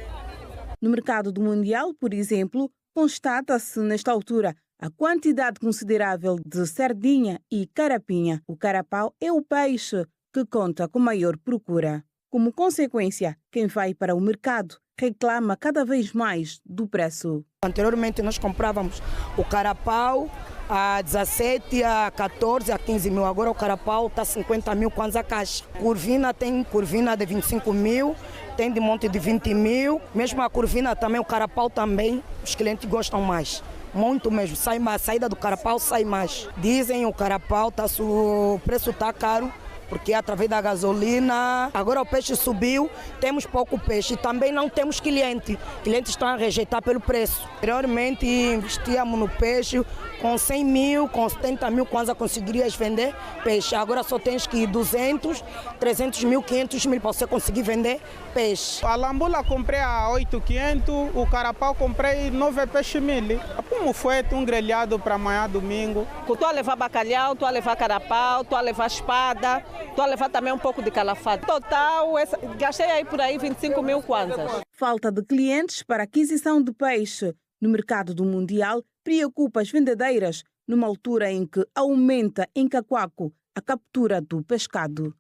No mercado do Mundial, por exemplo, constata-se nesta altura a quantidade considerável de sardinha e carapinha. O carapau é o peixe que conta com maior procura. Como consequência, quem vai para o mercado reclama cada vez mais do preço. Anteriormente nós comprávamos o carapau a 17, a 14, a 15 mil. Agora o carapau está 50 mil kwanza a caixa. Curvina tem curvina de 25 mil, tem de monte de 20 mil. Mesmo a curvina também, o carapau também, os clientes gostam mais. Muito mesmo, a saída do carapau sai mais. Dizem o carapau, o preço está caro, porque através da gasolina, agora o peixe subiu, temos pouco peixe e também não temos cliente. Clientes estão a rejeitar pelo preço. Anteriormente investíamos no peixe, com 100 mil, com 70 mil, quando conseguirias vender peixe. Agora só tens que ir 200, 300 mil, 500 mil para você conseguir vender peixe. A lambula comprei a 8,500, o carapau comprei 9 peixes mil. Como foi um grelhado para amanhã, domingo? Estou a levar bacalhau, estou a levar carapau, estou a levar espada, estou a levar também um pouco de calafate. Total, gastei aí por aí 25 mil kwanzas. Falta de clientes para aquisição de peixe no mercado do Mundial preocupa as vendedeiras numa altura em que aumenta em Cacoaco a captura do pescado.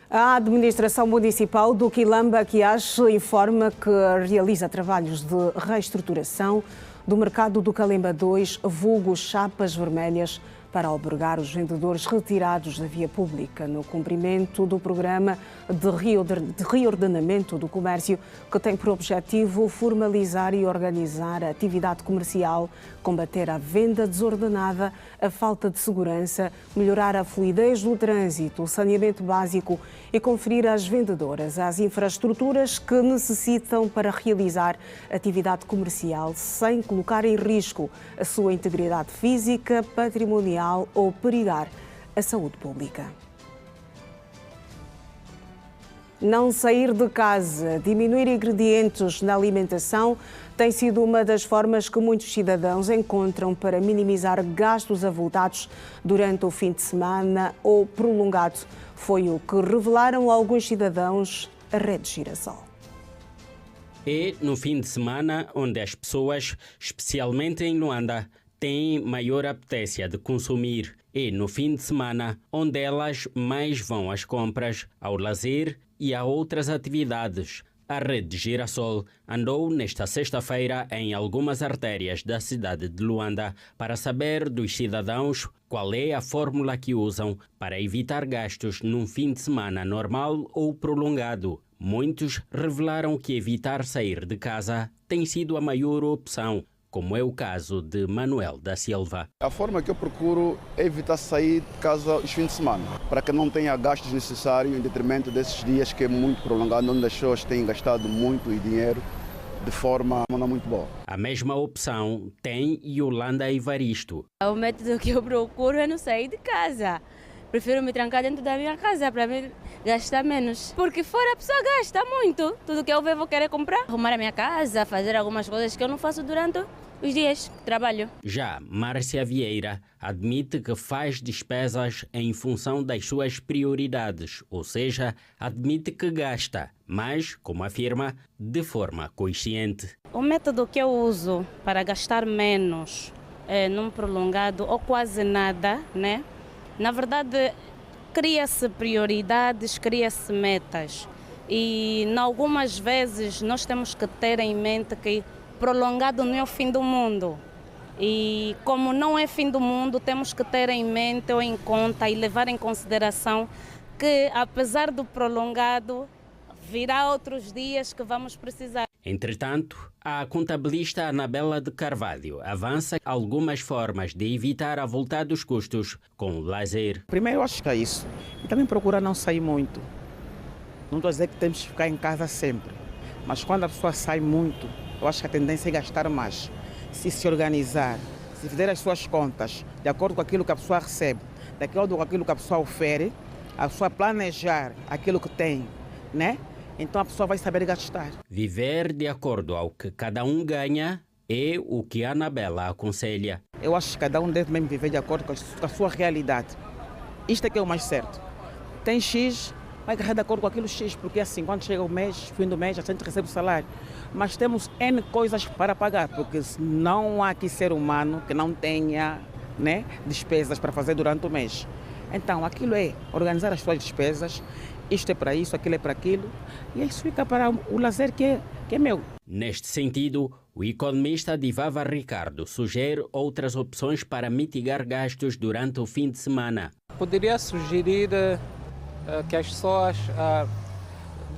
A administração municipal do Quilamba Quiache informa que realiza trabalhos de reestruturação do mercado do Calemba 2, vulgo Chapas Vermelhas, para albergar os vendedores retirados da via pública, no cumprimento do programa de reordenamento do comércio, que tem por objetivo formalizar e organizar a atividade comercial, combater a venda desordenada, a falta de segurança, melhorar a fluidez do trânsito, o saneamento básico e conferir às vendedoras as infraestruturas que necessitam para realizar atividade comercial sem colocar em risco a sua integridade física, patrimonial ou perigar a saúde pública. Não sair de casa, diminuir ingredientes na alimentação tem sido uma das formas que muitos cidadãos encontram para minimizar gastos avultados durante o fim de semana ou prolongado. Foi o que revelaram alguns cidadãos à Rede Girassol. É no fim de semana onde as pessoas, especialmente em Luanda, têm maior apetência de consumir. É no fim de semana onde elas mais vão às compras, ao lazer e a outras atividades. A Rede Girassol andou nesta sexta-feira em algumas artérias da cidade de Luanda para saber dos cidadãos qual é a fórmula que usam para evitar gastos num fim de semana normal ou prolongado. Muitos revelaram que evitar sair de casa tem sido a maior opção, como é o caso de Manuel da Silva. A forma que eu procuro é evitar sair de casa os fins de semana, para que não tenha gastos necessários em detrimento desses dias que é muito prolongado, onde as pessoas têm gastado muito dinheiro de forma não muito boa. A mesma opção tem Yolanda Evaristo. O método que eu procuro é não sair de casa. Prefiro me trancar dentro da minha casa para me gastar menos. Porque fora a pessoa gasta muito. Tudo que eu ver vou querer comprar. Arrumar a minha casa, fazer algumas coisas que eu não faço durante os dias de trabalho. Já Márcia Vieira admite que faz despesas em função das suas prioridades, ou seja, admite que gasta, mas, como afirma, de forma consciente. O método que eu uso para gastar menos num prolongado ou quase nada, né? Na verdade, cria-se prioridades, cria-se metas. E, em algumas vezes, nós temos que ter em mente que prolongado não é o fim do mundo. E, como não é fim do mundo, temos que ter em mente ou em conta e levar em consideração que, apesar do prolongado, virá outros dias que vamos precisar. Entretanto, a contabilista Anabela de Carvalho avança algumas formas de evitar avultados custos com o lazer. Primeiro, eu acho que é isso. E também procurar não sair muito. Não estou a dizer que temos que ficar em casa sempre. Mas quando a pessoa sai muito, eu acho que a tendência é gastar mais. Se organizar, se fizer as suas contas de acordo com aquilo que a pessoa recebe, de acordo com aquilo que a pessoa oferece, a pessoa planejar aquilo que tem, né? Então a pessoa vai saber gastar. Viver de acordo ao que cada um ganha é o que a Anabela aconselha. Eu acho que cada um deve mesmo viver de acordo com a sua realidade. Isto é que é o mais certo. Tem X, vai ganhar de acordo com aquilo X, porque assim, quando chega o mês, fim do mês, a gente recebe o salário. Mas temos N coisas para pagar, porque não há aqui ser humano que não tenha, né, despesas para fazer durante o mês. Então, aquilo é organizar as suas despesas. Isto é para isso, aquilo é para aquilo, e isso fica para o lazer que é meu. Neste sentido, o economista Divava Ricardo sugere outras opções para mitigar gastos durante o fim de semana. Poderia sugerir que as pessoas,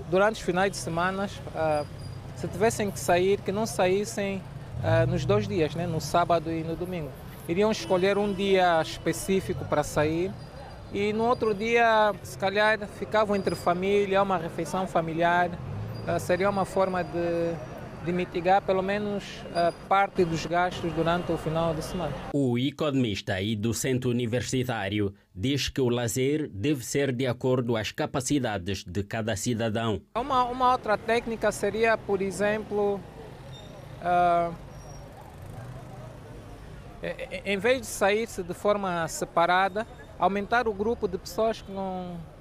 durante os finais de semana, se tivessem que sair, que não saíssem nos 2 dias, né, no sábado e no domingo. Iriam escolher um dia específico para sair, e no outro dia, se calhar, ficavam entre família, uma refeição familiar. Seria uma forma de mitigar, pelo menos, parte dos gastos durante o final de semana. O economista e docente universitário diz que o lazer deve ser de acordo às capacidades de cada cidadão. Uma outra técnica seria, por exemplo, em vez de sair-se de forma separada, aumentar o grupo de pessoas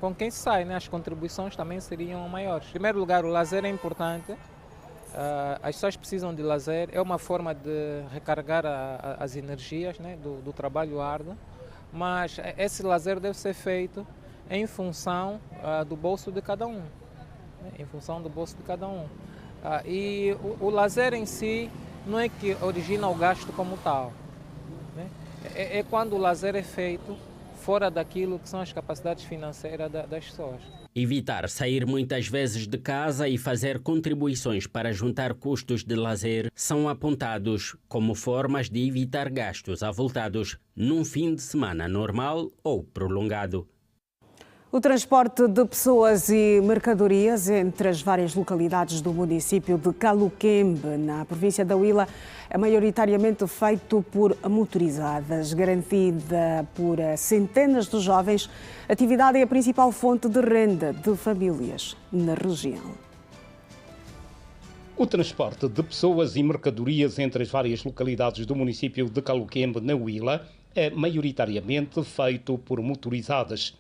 com quem se sai, né? As contribuições também seriam maiores. Em primeiro lugar, o lazer é importante. As pessoas precisam de lazer, é uma forma de recarregar as energias, né, do trabalho árduo, mas esse lazer deve ser feito em função do bolso de cada um. Né? Em função do bolso de cada um. E o lazer em si não é que origina o gasto como tal. Né? É quando o lazer é feito fora daquilo que são as capacidades financeiras das pessoas. Evitar sair muitas vezes de casa e fazer contribuições para juntar custos de lazer são apontados como formas de evitar gastos avultados num fim de semana normal ou prolongado. O transporte de pessoas e mercadorias entre as várias localidades do município de Caluquembe, na província da Huila, é maioritariamente feito por motorizadas, garantida por centenas de jovens. A atividade é a principal fonte de renda de famílias na região. O transporte de pessoas e mercadorias entre as várias localidades do município de Caluquembe, na Huila, é maioritariamente feito por motorizadas.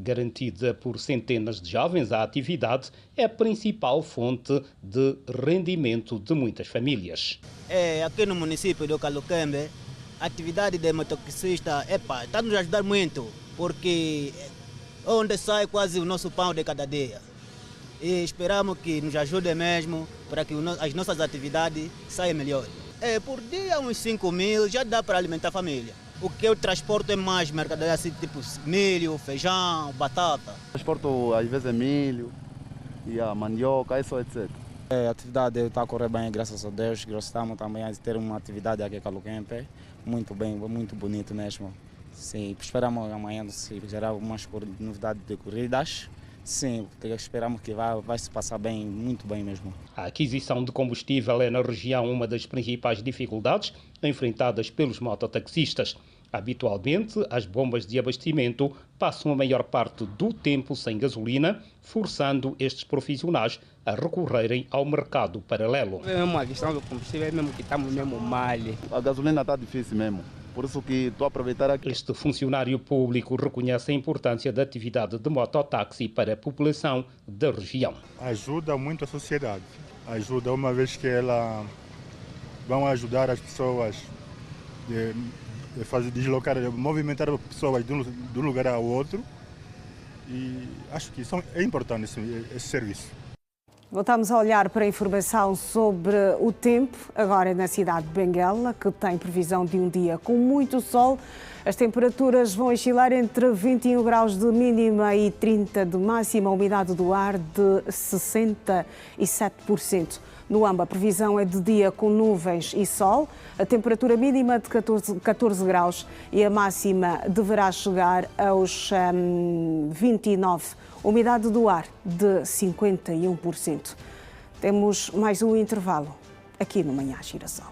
Garantida por centenas de jovens, a atividade é a principal fonte de rendimento de muitas famílias. Aqui no município de Caluquembe, a atividade de mototaxista está a nos ajudar muito, porque é onde sai quase o nosso pão de cada dia. E esperamos que nos ajude mesmo para que as nossas atividades saiam melhor. Por dia uns 5 mil já dá para alimentar a família. O que eu transporto é mais mercadoria, assim, tipo milho, feijão, batata. Transporto às vezes milho, mandioca, isso, etc. A atividade está a correr bem, graças a Deus. Gostamos também de ter uma atividade aqui em Caluquembe. Muito bem, muito bonito mesmo. Sim, esperamos amanhã se gerar algumas novidades de corridas. Sim, esperamos que vai se passar bem, muito bem mesmo. A aquisição de combustível é na região uma das principais dificuldades enfrentadas pelos mototaxistas. Habitualmente, as bombas de abastecimento passam a maior parte do tempo sem gasolina, forçando estes profissionais a recorrerem ao mercado paralelo. É uma questão do combustível, é mesmo que estamos mesmo mal. A gasolina está difícil mesmo. Por isso que estou a aproveitar aqui. Este funcionário público reconhece a importância da atividade de mototáxi para a população da região. Ajuda muito a sociedade. Ajuda uma vez que ela vão ajudar as pessoas de fazer deslocar, movimentar pessoas de um lugar ao outro. E acho que é importante esse serviço. Voltamos a olhar para a informação sobre o tempo, agora na cidade de Benguela, que tem previsão de um dia com muito sol. As temperaturas vão oscilar entre 21 graus de mínima e 30 de máxima, a umidade do ar de 67%. No Amba, a previsão é de dia com nuvens e sol, a temperatura mínima de 14 graus e a máxima deverá chegar aos 29. Umidade do ar de 51%. Temos mais um intervalo aqui no Manhã Girassol.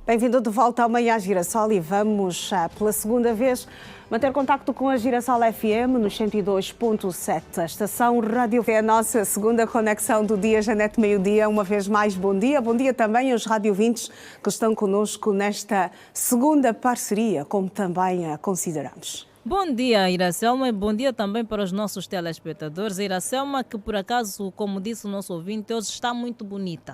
Bem-vindo de volta ao Manhã Girassol e vamos, pela segunda vez, manter contacto com a Girassol FM nos 102.7. A estação Rádio é a nossa segunda conexão do dia. Janete, meio-dia, uma vez mais, bom dia. Bom dia também aos radiovintes que estão connosco nesta segunda parceria, como também a consideramos. Bom dia, Iracelma, e bom dia também para os nossos telespectadores. Iracelma, que por acaso, como disse o nosso ouvinte, hoje está muito bonita.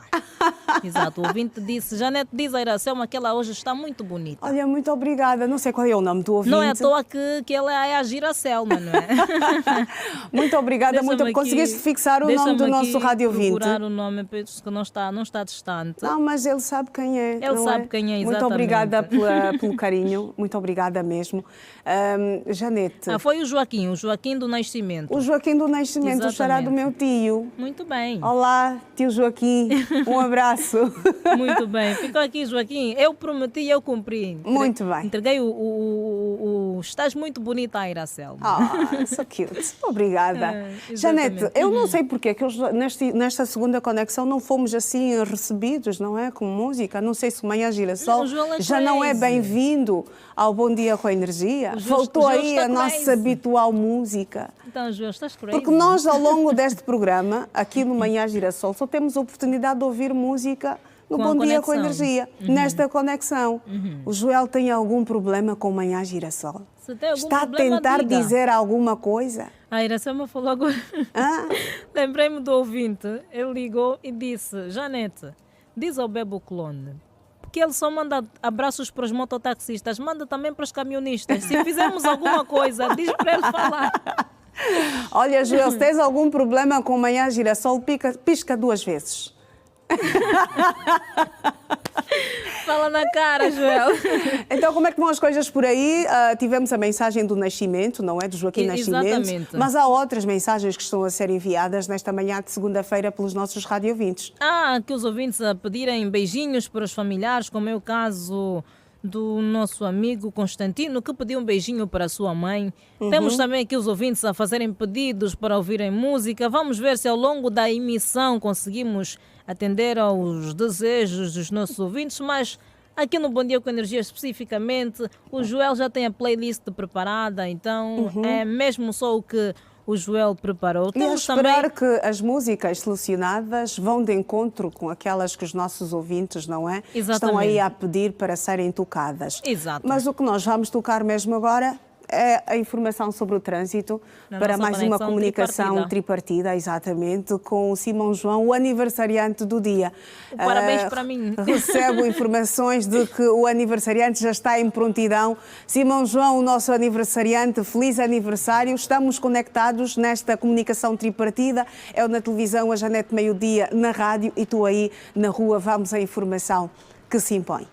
Exato, o ouvinte disse, Janete diz a Iracelma que ela hoje está muito bonita. Olha, muito obrigada. Não sei qual é o nome do ouvinte. Não é à toa que ela é a Giracelma, não é? Muito obrigada. Conseguiste fixar o nome do nosso rádio ouvinte? Procurar o nome, penso que não está distante. Não, mas ele sabe quem é. Ele sabe quem é, exatamente. Muito obrigada pelo carinho. Muito obrigada mesmo. Janete. Foi o Joaquim do Nascimento. O Joaquim do Nascimento, o xará do meu tio. Muito bem. Olá, tio Joaquim, um abraço. Muito bem. Ficou aqui, Joaquim. Eu prometi e eu cumpri. Muito bem. Entreguei estás muito bonita a Iracelma. So cute. Obrigada. Janete, eu não sei porque que nesta segunda conexão não fomos assim recebidos, não é? Com música. Não sei se o Manhã Girassol já não é bem-vindo ao Bom Dia com a Energia. Faltou aí a nossa habitual música. Então, João, estás crazy. Porque nós, ao longo deste programa, aqui no Manhã Girassol, só temos a oportunidade de ouvir música no Bom Dia com a Energia, nesta conexão. O Joel tem algum problema com o Manhã Girassol? Está a tentar dizer alguma coisa? A Iracelma falou agora. Lembrei-me do ouvinte. Ele ligou e disse, Janete, diz ao Bebo Clone que ele só manda abraços para os mototaxistas, manda também para os camionistas. Se fizermos alguma coisa, diz para ele falar. Olha, Joel, se tens algum problema com Manhã Girassol, pisca 2 vezes. Fala na cara, Joel. Então, como é que vão as coisas por aí? Tivemos a mensagem do Nascimento, não é? Do Joaquim Nascimento. Exatamente. Mas há outras mensagens que estão a ser enviadas nesta manhã de segunda-feira pelos nossos radiovintes. Aqui os ouvintes a pedirem beijinhos para os familiares, como é o caso do nosso amigo Constantino, que pediu um beijinho para a sua mãe. Temos também aqui os ouvintes a fazerem pedidos para ouvirem música. Vamos ver se ao longo da emissão conseguimos atender aos desejos dos nossos ouvintes, mas aqui no Bom Dia com Energia especificamente, o Joel já tem a playlist preparada, então é mesmo só o que o Joel preparou. E a esperar que as músicas selecionadas vão de encontro com aquelas que os nossos ouvintes, não é? Estão aí a pedir para serem tocadas. Exato. Mas o que nós vamos tocar mesmo agora é a informação sobre o trânsito para mais uma comunicação tripartida, exatamente, com o Simão João, o aniversariante do dia. Parabéns para mim. Recebo informações de que o aniversariante já está em prontidão. Simão João, o nosso aniversariante, feliz aniversário. Estamos conectados nesta comunicação tripartida. Eu na televisão, a Janete Meio-Dia na rádio e tu aí na rua. Vamos à informação que se impõe.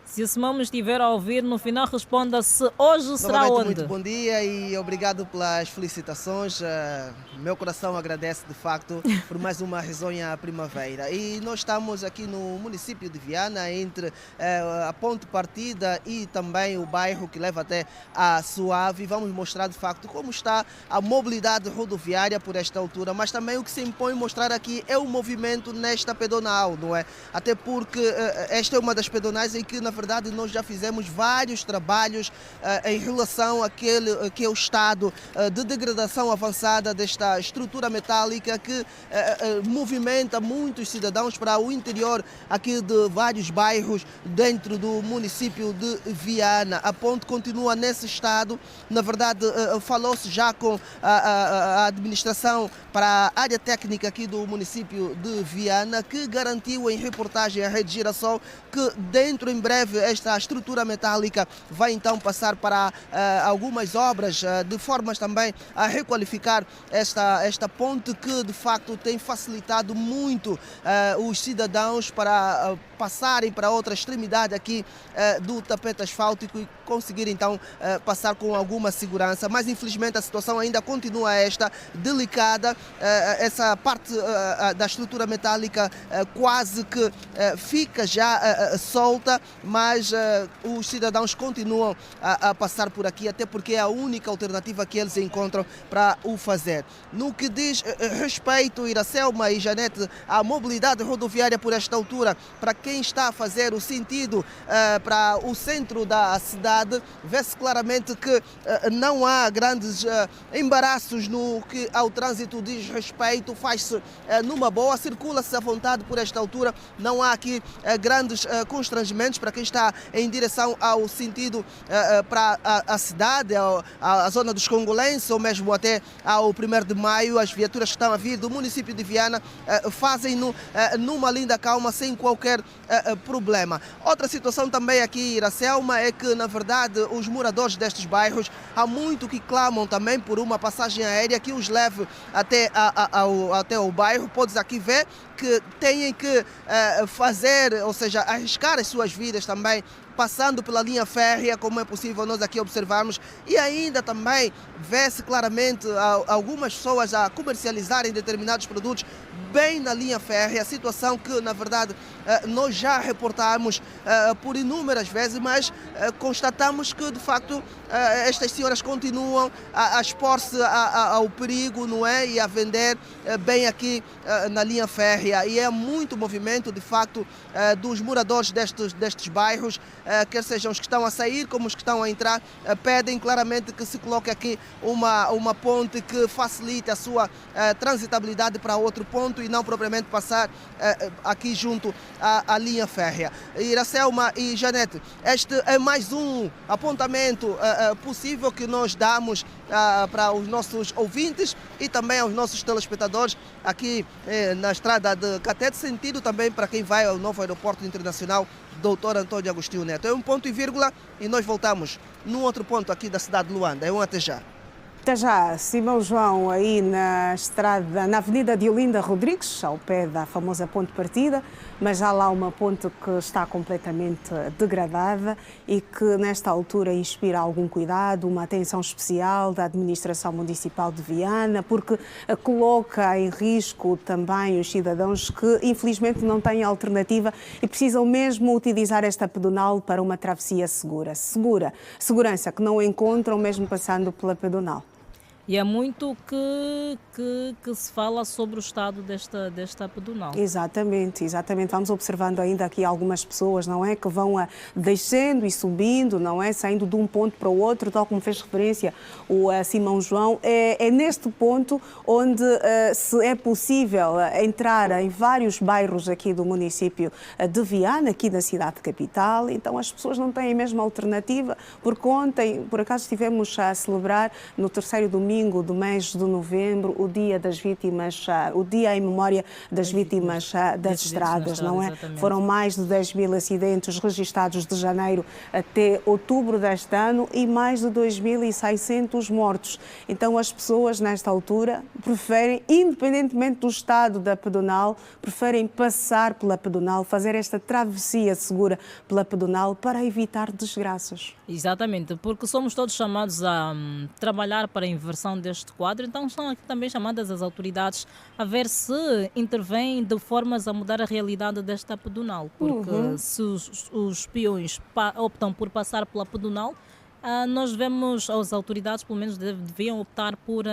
Se o Simão me estiver a ouvir, no final responda-se hoje será onde? Muito bom dia e obrigado pelas felicitações. Meu coração agradece de facto por mais uma risonha primavera. E nós estamos aqui no município de Viana, entre a ponte partida e também o bairro que leva até a Suave. Vamos mostrar de facto como está a mobilidade rodoviária por esta altura, mas também o que se impõe mostrar aqui é o movimento nesta pedonal, não é? Até porque esta é uma das pedonais em que, na verdade, nós já fizemos vários trabalhos em relação àquele que é o estado de degradação avançada desta estrutura metálica que movimenta muitos cidadãos para o interior aqui de vários bairros dentro do município de Viana. A ponte continua nesse estado. Na verdade, falou-se já com a administração para a área técnica aqui do município de Viana, que garantiu em reportagem à Rede Girassol que dentro em breve esta estrutura metálica vai então passar para algumas obras, de formas também a requalificar esta ponte que de facto tem facilitado muito os cidadãos para passarem para outra extremidade aqui do tapete asfáltico e conseguir então passar com alguma segurança. Mas infelizmente a situação ainda continua esta delicada, essa parte da estrutura metálica quase que fica já solta, mas os cidadãos continuam a passar por aqui, até porque é a única alternativa que eles encontram para o fazer. No que diz respeito, Iracelma e Janete, à mobilidade rodoviária por esta altura, para quem está a fazer o sentido para o centro da cidade, vê-se claramente que não há grandes embaraços no que ao trânsito diz respeito, faz-se numa boa, circula-se à vontade por esta altura, não há aqui grandes constrangimentos para quem está em direção ao sentido para a cidade, à zona dos Congolenses ou mesmo até ao 1º de Maio. As viaturas que estão a vir do município de Viana fazem-no numa linda calma, sem qualquer problema. Outra situação também aqui, Iracelma, é que na verdade os moradores destes bairros há muito que clamam também por uma passagem aérea que os leve até ao bairro. Podes aqui ver que têm que fazer, ou seja, arriscar as suas vidas também, passando pela linha férrea, como é possível nós aqui observarmos, e ainda também vê-se claramente algumas pessoas a comercializarem determinados produtos bem na linha férrea, situação que na verdade nós já reportamos por inúmeras vezes, mas constatamos que de facto estas senhoras continuam a expor-se ao perigo, não é? E a vender bem aqui na linha férrea, e é muito movimento de facto dos moradores destes bairros, quer sejam os que estão a sair como os que estão a entrar, pedem claramente que se coloque aqui uma ponte que facilite a sua transitabilidade para outro ponto e não propriamente passar aqui junto à linha férrea. Iracelma e Janete, este é mais um apontamento possível que nós damos para os nossos ouvintes e também aos nossos telespectadores aqui na estrada de Catete, sentido também para quem vai ao novo aeroporto internacional Dr. Antônio Agostinho Neto. É um ponto e vírgula e nós voltamos num outro ponto aqui da cidade de Luanda. É um até já. Até já, Simão João, aí na estrada, na Avenida de Olinda Rodrigues, ao pé da famosa ponte de partida, mas há lá uma ponte que está completamente degradada e que nesta altura inspira algum cuidado, uma atenção especial da Administração Municipal de Viana, porque coloca em risco também os cidadãos que infelizmente não têm alternativa e precisam mesmo utilizar esta pedonal para uma travessia segura. Segurança que não encontram mesmo passando pela pedonal. E é muito que se fala sobre o estado desta pedonal. Exatamente. Vamos observando ainda aqui algumas pessoas, não é? Que vão descendo e subindo, não é? Saindo de um ponto para o outro, tal como fez referência o Simão João. É neste ponto onde se é possível entrar em vários bairros aqui do município de Viana, aqui da cidade capital. Então as pessoas não têm a mesma alternativa, porque ontem, por acaso, estivemos a celebrar no terceiro domingo do mês de novembro o Dia das Vítimas, o Dia em Memória das Vítimas das Estradas, não é? Exatamente. Foram mais de 10 mil acidentes registados de janeiro até outubro deste ano e mais de 2.600 mortos. Então as pessoas nesta altura preferem, independentemente do estado da pedonal, preferem passar pela pedonal, fazer esta travessia segura pela pedonal para evitar desgraças. Exatamente, porque somos todos chamados a trabalhar para a inversão deste quadro, então estão aqui também chamadas as autoridades a ver se intervêm de formas a mudar a realidade desta pedonal, porque se os peões optam por passar pela pedonal, nós vemos, as autoridades pelo menos deviam optar por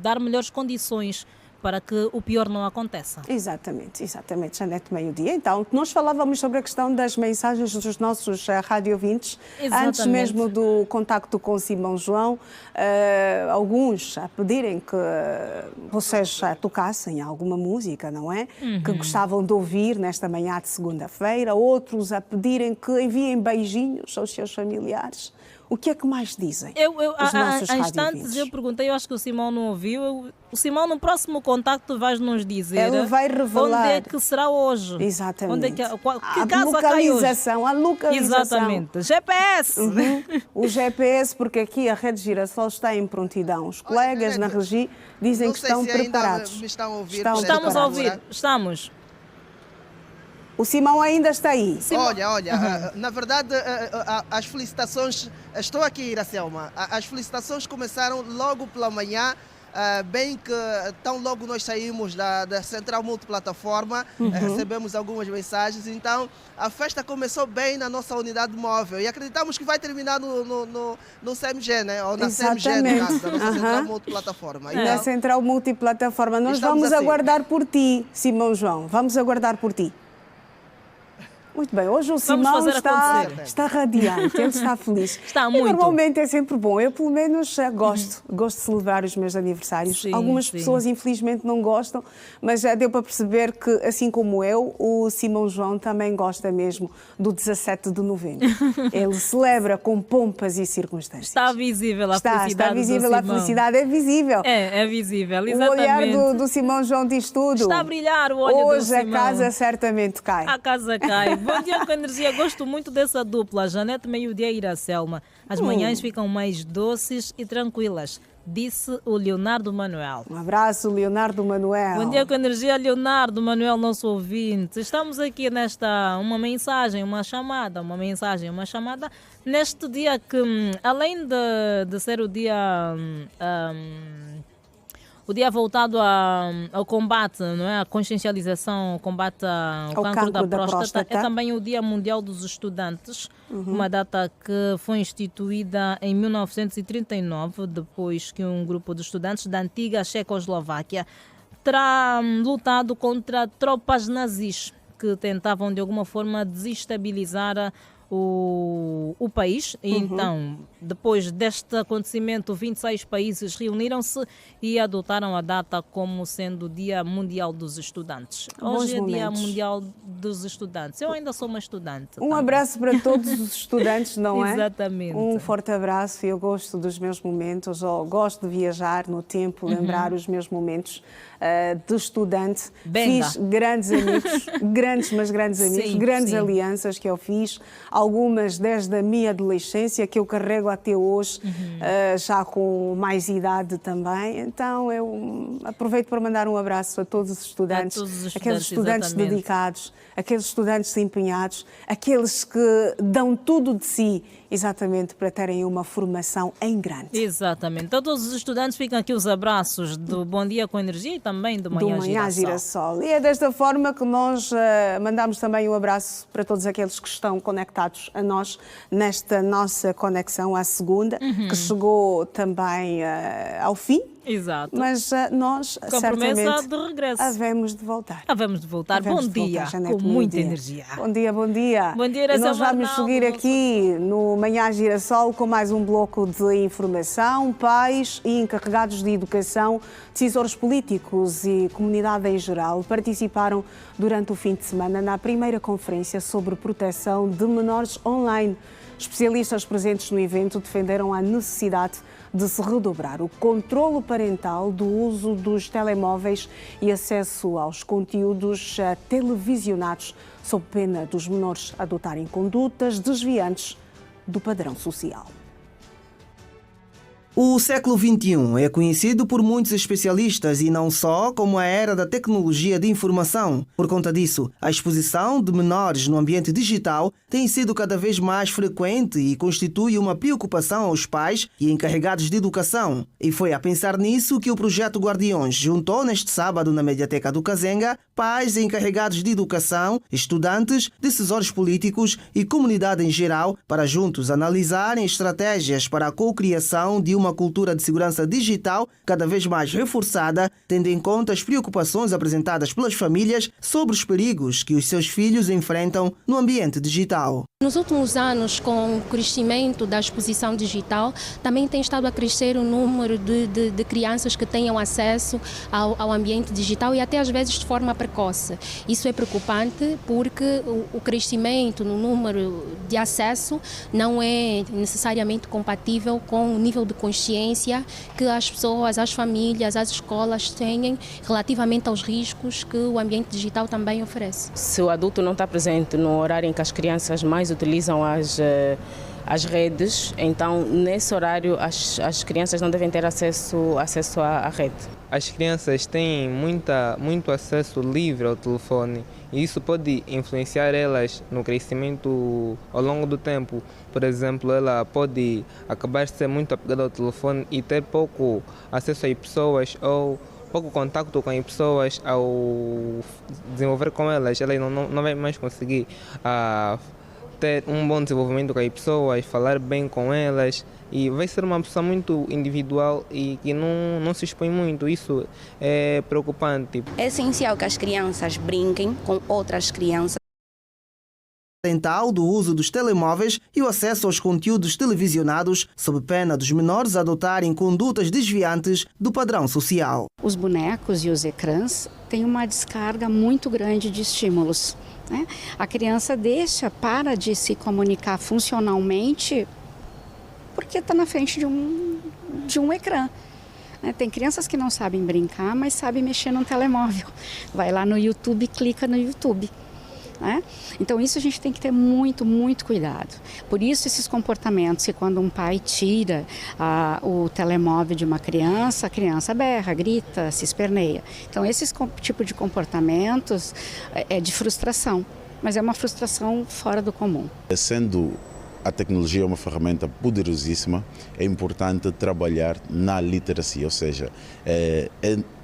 dar melhores condições para que o pior não aconteça. Exatamente, Janete, meio-dia. Então, nós falávamos sobre a questão das mensagens dos nossos radiovintes, antes mesmo do contacto com Simão João, alguns a pedirem que vocês tocassem alguma música, não é? Que gostavam de ouvir nesta manhã de segunda-feira, outros a pedirem que enviem beijinhos aos seus familiares. O que é que mais dizem os nossos há instantes eu perguntei, eu acho que o Simão não ouviu. O Simão, no próximo contacto, vai nos dizer. Ele vai revelar onde é que será hoje. Exatamente. Que a localização. Exatamente. GPS. O GPS, porque aqui a Rede Girassol está em prontidão. Os colegas na Regi dizem que estão preparados. Me estão a ouvir. Estamos a ouvir. Estamos. O Simão ainda está aí. Olha, na verdade, as felicitações, estou aqui, Iracelma, as felicitações começaram logo pela manhã, bem que tão logo nós saímos da Central Multiplataforma, recebemos algumas mensagens, então a festa começou bem na nossa unidade móvel e acreditamos que vai terminar no CMG, né? Ou na CMG, no caso, da nossa Central Multiplataforma. Então, na Central Multiplataforma. Nós vamos aguardar por ti, Simão João, vamos aguardar por ti. Muito bem, hoje o Simão está radiante, ele está feliz. Está muito. E normalmente é sempre bom, eu pelo menos gosto de celebrar os meus aniversários. Algumas pessoas infelizmente não gostam, mas já deu para perceber que, assim como eu, o Simão João também gosta mesmo do 17 de novembro. Ele celebra com pompas e circunstâncias. Está visível a felicidade. Está visível, a felicidade é visível. É visível, exatamente. O olhar do Simão João diz tudo. Está a brilhar o olho do Simão. Hoje a casa certamente cai. A casa cai. Bom dia com energia, gosto muito dessa dupla, Janete Meio-Dia e Iracelma. As manhãs ficam mais doces e tranquilas, disse o Leonardo Manuel. Um abraço, Leonardo Manuel. Bom dia com energia, Leonardo Manuel, nosso ouvinte. Estamos aqui uma mensagem, uma chamada, neste dia que, além de ser o dia... o dia voltado ao combate, não é? A consciencialização, ao combate ao cancro da próstata, é também o Dia Mundial dos Estudantes, uma data que foi instituída em 1939, depois que um grupo de estudantes da antiga Checoslováquia terá lutado contra tropas nazis que tentavam de alguma forma desestabilizar o país. E então, depois deste acontecimento, 26 países reuniram-se e adotaram a data como sendo o Dia Mundial dos Estudantes. Hoje é Dia Mundial dos Estudantes. Eu ainda sou uma estudante. Um abraço para todos os estudantes, não é? Exatamente. Um forte abraço. Eu gosto dos meus momentos, eu gosto de viajar no tempo, lembrar os meus momentos de estudante. Benga. Fiz grandes amigos, grandes amigos, grandes alianças que eu fiz algumas desde a minha adolescência, que eu carrego até hoje, já com mais idade também. Então eu aproveito para mandar um abraço a todos os estudantes, aqueles estudantes dedicados, aqueles estudantes empenhados, aqueles que dão tudo de si, exatamente para terem uma formação em grande. Exatamente. Então, todos os estudantes, ficam aqui os abraços do Bom Dia com Energia e também do Manhã Girassol. E é desta forma que nós mandamos também um abraço para todos aqueles que estão conectados a nós nesta nossa conexão à segunda, que chegou também ao fim. Exato. Mas nós, com certamente, promessa de regresso. Havemos de voltar. Bom dia, com muita energia. Bom dia, bom dia. Bom dia, e nós vamos seguir aqui no Manhã Girassol com mais um bloco de informação. Pais e encarregados de educação, decisores políticos e comunidade em geral participaram durante o fim de semana na primeira conferência sobre proteção de menores online. Especialistas presentes no evento defenderam a necessidade de se redobrar o controlo parental do uso dos telemóveis e acesso aos conteúdos televisionados, sob pena dos menores adotarem condutas desviantes do padrão social. O século XXI é conhecido por muitos especialistas e não só como a era da tecnologia de informação. Por conta disso, a exposição de menores no ambiente digital tem sido cada vez mais frequente e constitui uma preocupação aos pais e encarregados de educação. E foi a pensar nisso que o projeto Guardiões juntou neste sábado na Mediateca do Kazenga pais e encarregados de educação, estudantes, decisores políticos e comunidade em geral para juntos analisarem estratégias para a cocriação de uma cultura de segurança digital cada vez mais reforçada, tendo em conta as preocupações apresentadas pelas famílias sobre os perigos que os seus filhos enfrentam no ambiente digital. Nos últimos anos, com o crescimento da exposição digital, também tem estado a crescer o número de crianças que tenham acesso ao ambiente digital e até às vezes de forma precoce. Isso é preocupante porque o crescimento no número de acesso não é necessariamente compatível com o nível de consciência que as pessoas, as famílias, as escolas têm relativamente aos riscos que o ambiente digital também oferece. Se o adulto não está presente no horário em que as crianças mais utilizam as redes, então nesse horário as crianças não devem ter acesso à rede. As crianças têm muito acesso livre ao telefone e isso pode influenciar elas no crescimento ao longo do tempo. Por exemplo, ela pode acabar de ser muito apegada ao telefone e ter pouco acesso às pessoas ou pouco contato com as pessoas ao desenvolver com elas. Ela não vai mais conseguir ter um bom desenvolvimento com as pessoas, falar bem com elas e vai ser uma pessoa muito individual e que não se expõe muito. Isso é preocupante. É essencial que as crianças brinquem com outras crianças. Do uso dos telemóveis e o acesso aos conteúdos televisionados, sob pena dos menores adotarem condutas desviantes do padrão social. Os bonecos e os ecrãs têm uma descarga muito grande de estímulos, né? A criança para de se comunicar funcionalmente porque está na frente de um ecrã. Tem crianças que não sabem brincar, mas sabem mexer no telemóvel. Vai lá no YouTube e clica no YouTube. Então isso a gente tem que ter muito, muito cuidado. Por isso esses comportamentos que quando um pai tira o telemóvel de uma criança, a criança berra, grita, se esperneia. Então esse tipo de comportamentos é de frustração, mas é uma frustração fora do comum. Sendo a tecnologia uma ferramenta poderosíssima, é importante trabalhar na literacia, ou seja, é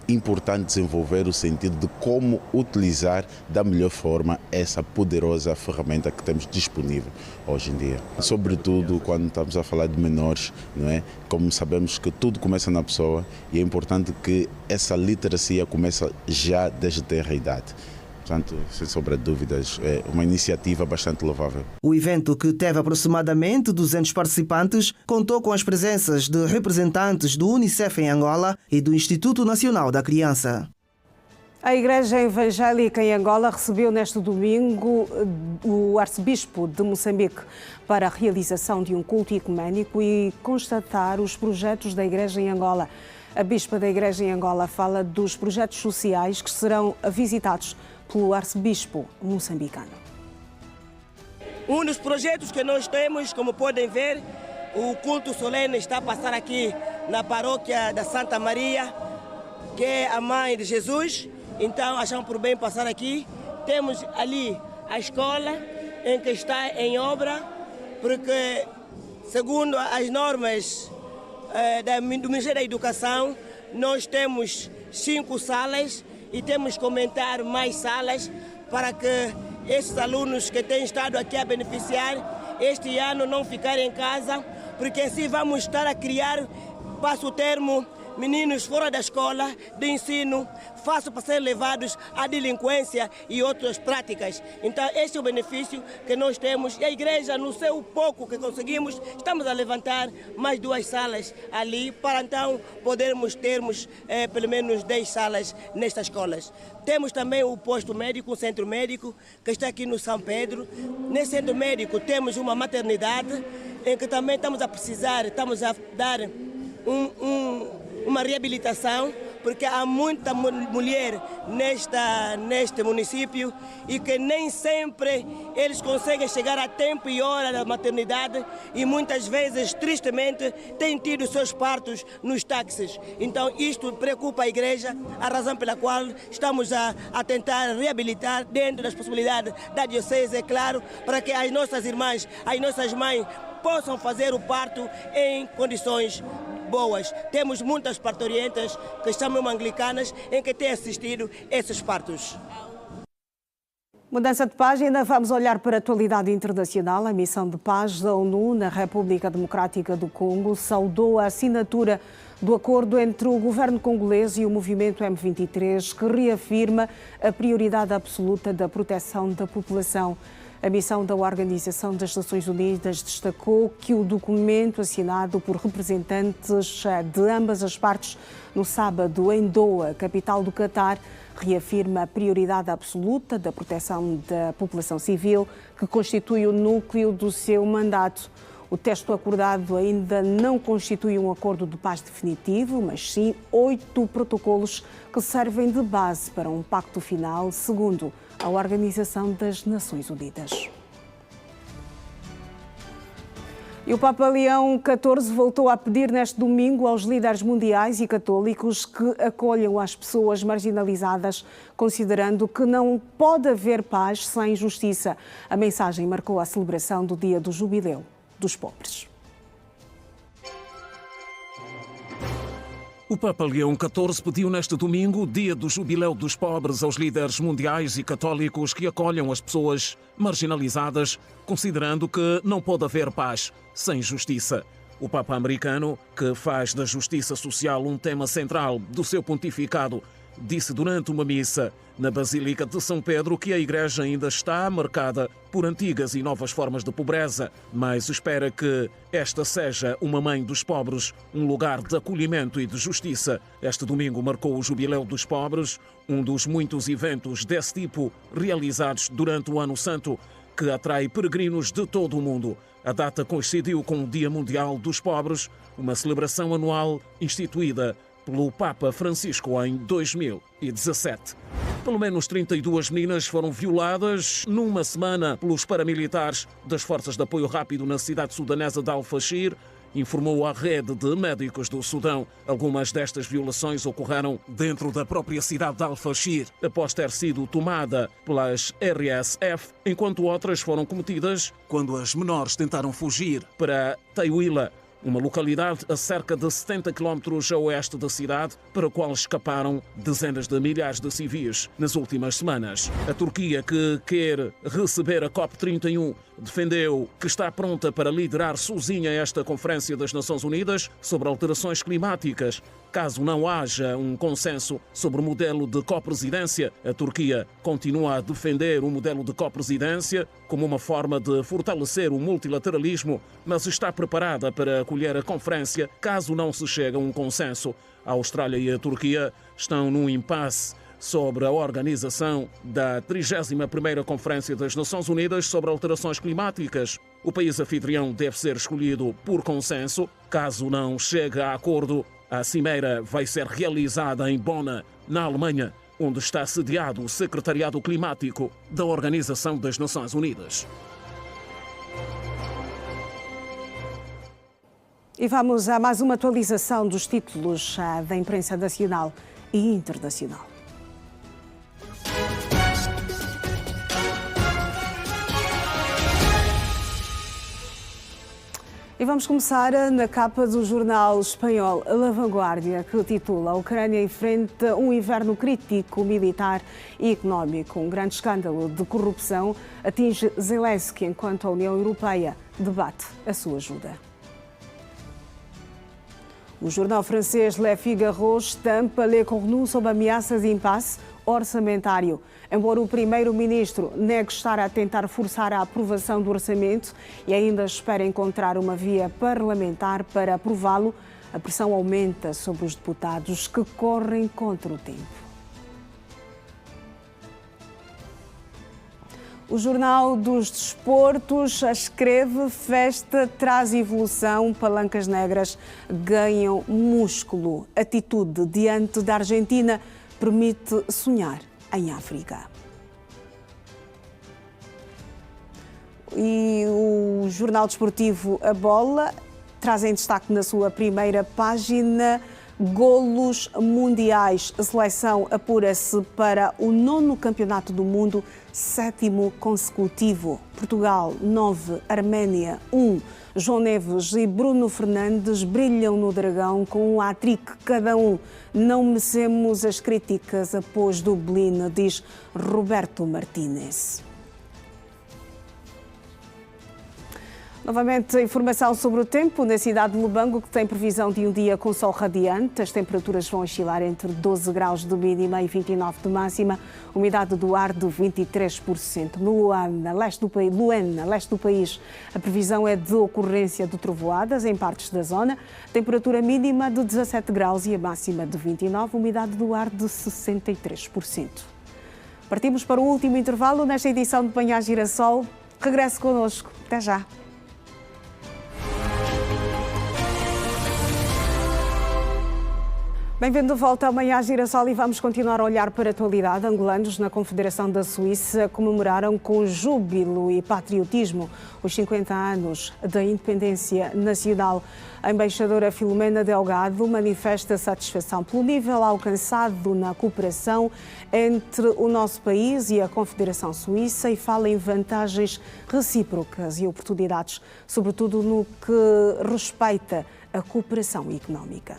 importante desenvolver o sentido de como utilizar da melhor forma essa poderosa ferramenta que temos disponível hoje em dia. Sobretudo quando estamos a falar de menores, não é? Como sabemos que tudo começa na pessoa e é importante que essa literacia comece já desde tenra idade. Portanto, sem sombra de dúvidas, é uma iniciativa bastante louvável. O evento, que teve aproximadamente 200 participantes, contou com as presenças de representantes do Unicef em Angola e do Instituto Nacional da Criança. A Igreja Evangélica em Angola recebeu neste domingo o arcebispo de Moçambique para a realização de um culto ecuménico e constatar os projetos da Igreja em Angola. A bispa da Igreja em Angola fala dos projetos sociais que serão visitados pelo arcebispo moçambicano. Um dos projetos que nós temos, como podem ver, o culto solene está a passar aqui na paróquia da Santa Maria, que é a mãe de Jesus. Então achamos por bem passar aqui. Temos ali a escola em que está em obra, porque segundo as normas do Ministério da Educação, nós temos 5 salas e temos que aumentar mais salas para que esses alunos que têm estado aqui a beneficiar este ano não ficarem em casa, porque assim vamos estar a criar, passo o termo, meninos fora da escola de ensino, fácil para serem levados à delinquência e outras práticas. Então este é o benefício que nós temos e a igreja, no seu pouco que conseguimos, estamos a levantar mais 2 salas ali para então podermos termos pelo menos 10 salas nestas escolas. Temos também o posto médico, um centro médico que está aqui no São Pedro. Nesse centro médico temos uma maternidade em que também estamos a dar uma reabilitação, porque há muita mulher neste município e que nem sempre eles conseguem chegar a tempo e hora da maternidade e muitas vezes, tristemente, têm tido seus partos nos táxis. Então isto preocupa a igreja, a razão pela qual estamos a tentar reabilitar dentro das possibilidades da diocese, é claro, para que as nossas irmãs, as nossas mães possam fazer o parto em condições boas. Temos muitas parturientas que são mesmo anglicanas em que têm assistido esses partos. Mudança de página, vamos olhar para a atualidade internacional. A missão de paz da ONU na República Democrática do Congo saudou a assinatura do acordo entre o governo congolês e o movimento M23, que reafirma a prioridade absoluta da proteção da população. A missão da Organização das Nações Unidas destacou que o documento assinado por representantes de ambas as partes no sábado em Doha, capital do Catar, reafirma a prioridade absoluta da proteção da população civil, que constitui o núcleo do seu mandato. O texto acordado ainda não constitui um acordo de paz definitivo, mas sim 8 protocolos que servem de base para um pacto final, segundo a Organização das Nações Unidas. E o Papa Leão XIV voltou a pedir neste domingo aos líderes mundiais e católicos que acolham as pessoas marginalizadas, considerando que não pode haver paz sem justiça. A mensagem marcou a celebração do Dia do Jubileu dos Pobres. O Papa Leão XIV pediu neste domingo, Dia do Jubileu dos Pobres, aos líderes mundiais e católicos que acolham as pessoas marginalizadas, considerando que não pode haver paz sem justiça. O Papa americano, que faz da justiça social um tema central do seu pontificado, disse durante uma missa na Basílica de São Pedro que a Igreja ainda está marcada por antigas e novas formas de pobreza, mas espera que esta seja uma mãe dos pobres, um lugar de acolhimento e de justiça. Este domingo marcou o Jubileu dos Pobres, um dos muitos eventos desse tipo realizados durante o Ano Santo, que atrai peregrinos de todo o mundo. A data coincidiu com o Dia Mundial dos Pobres, uma celebração anual instituída pelo Papa Francisco em 2017. Pelo menos 32 meninas foram violadas numa semana pelos paramilitares das Forças de Apoio Rápido na cidade sudanesa de Al-Fashir, informou a Rede de Médicos do Sudão. Algumas destas violações ocorreram dentro da própria cidade de Al-Fashir, após ter sido tomada pelas RSF, enquanto outras foram cometidas quando as menores tentaram fugir para Taiwila, uma localidade a cerca de 70 quilómetros a oeste da cidade, para a qual escaparam dezenas de milhares de civis nas últimas semanas. A Turquia, que quer receber a COP31, defendeu que está pronta para liderar sozinha esta Conferência das Nações Unidas sobre alterações climáticas. Caso não haja um consenso sobre o modelo de copresidência, a Turquia continua a defender o modelo de copresidência como uma forma de fortalecer o multilateralismo, mas está preparada para acolher a conferência caso não se chegue a um consenso. A Austrália e a Turquia estão num impasse sobre a organização da 31ª Conferência das Nações Unidas sobre Alterações Climáticas. O país anfitrião deve ser escolhido por consenso. Caso não chegue a acordo, a cimeira vai ser realizada em Bonn, na Alemanha, onde está sediado o Secretariado Climático da Organização das Nações Unidas. E vamos a mais uma atualização dos títulos da imprensa nacional e internacional. E vamos começar na capa do jornal espanhol La Vanguardia, que titula: a Ucrânia enfrenta um inverno crítico militar e económico. Um grande escândalo de corrupção atinge Zelensky enquanto a União Europeia debate a sua ajuda. O jornal francês Le Figaro estampa Le Cornu sob ameaças de impasse orçamentário. Embora o primeiro-ministro negue estar a tentar forçar a aprovação do orçamento e ainda espera encontrar uma via parlamentar para aprová-lo, a pressão aumenta sobre os deputados que correm contra o tempo. O Jornal dos Desportos escreve: festa traz evolução, palancas negras ganham músculo. Atitude diante da Argentina permite sonhar em África. E o Jornal Desportivo A Bola traz em destaque na sua primeira página: golos mundiais. A seleção apura-se para o 9º Campeonato do Mundo, 7º consecutivo. Portugal 9, Arménia 1. João Neves e Bruno Fernandes brilham no Dragão com um hat-trick cada um. Não merecemos as críticas após Dublin, diz Roberto Martínez. Novamente, informação sobre o tempo na cidade de Lubango, que tem previsão de um dia com sol radiante. As temperaturas vão oscilar entre 12 graus de mínima e 29 de máxima. Umidade do ar de 23%. No Luanda, leste do país, a previsão é de ocorrência de trovoadas em partes da zona. Temperatura mínima de 17 graus e a máxima de 29. Umidade do ar de 63%. Partimos para o último intervalo nesta edição de Manhã Girassol. Regresse connosco. Até já. Bem-vindo de volta ao Manhã Girassol e vamos continuar a olhar para a atualidade. Angolanos na Confederação da Suíça comemoraram com júbilo e patriotismo os 50 anos da independência nacional. A embaixadora Filomena Delgado manifesta satisfação pelo nível alcançado na cooperação entre o nosso país e a Confederação Suíça e fala em vantagens recíprocas e oportunidades, sobretudo no que respeita à cooperação económica.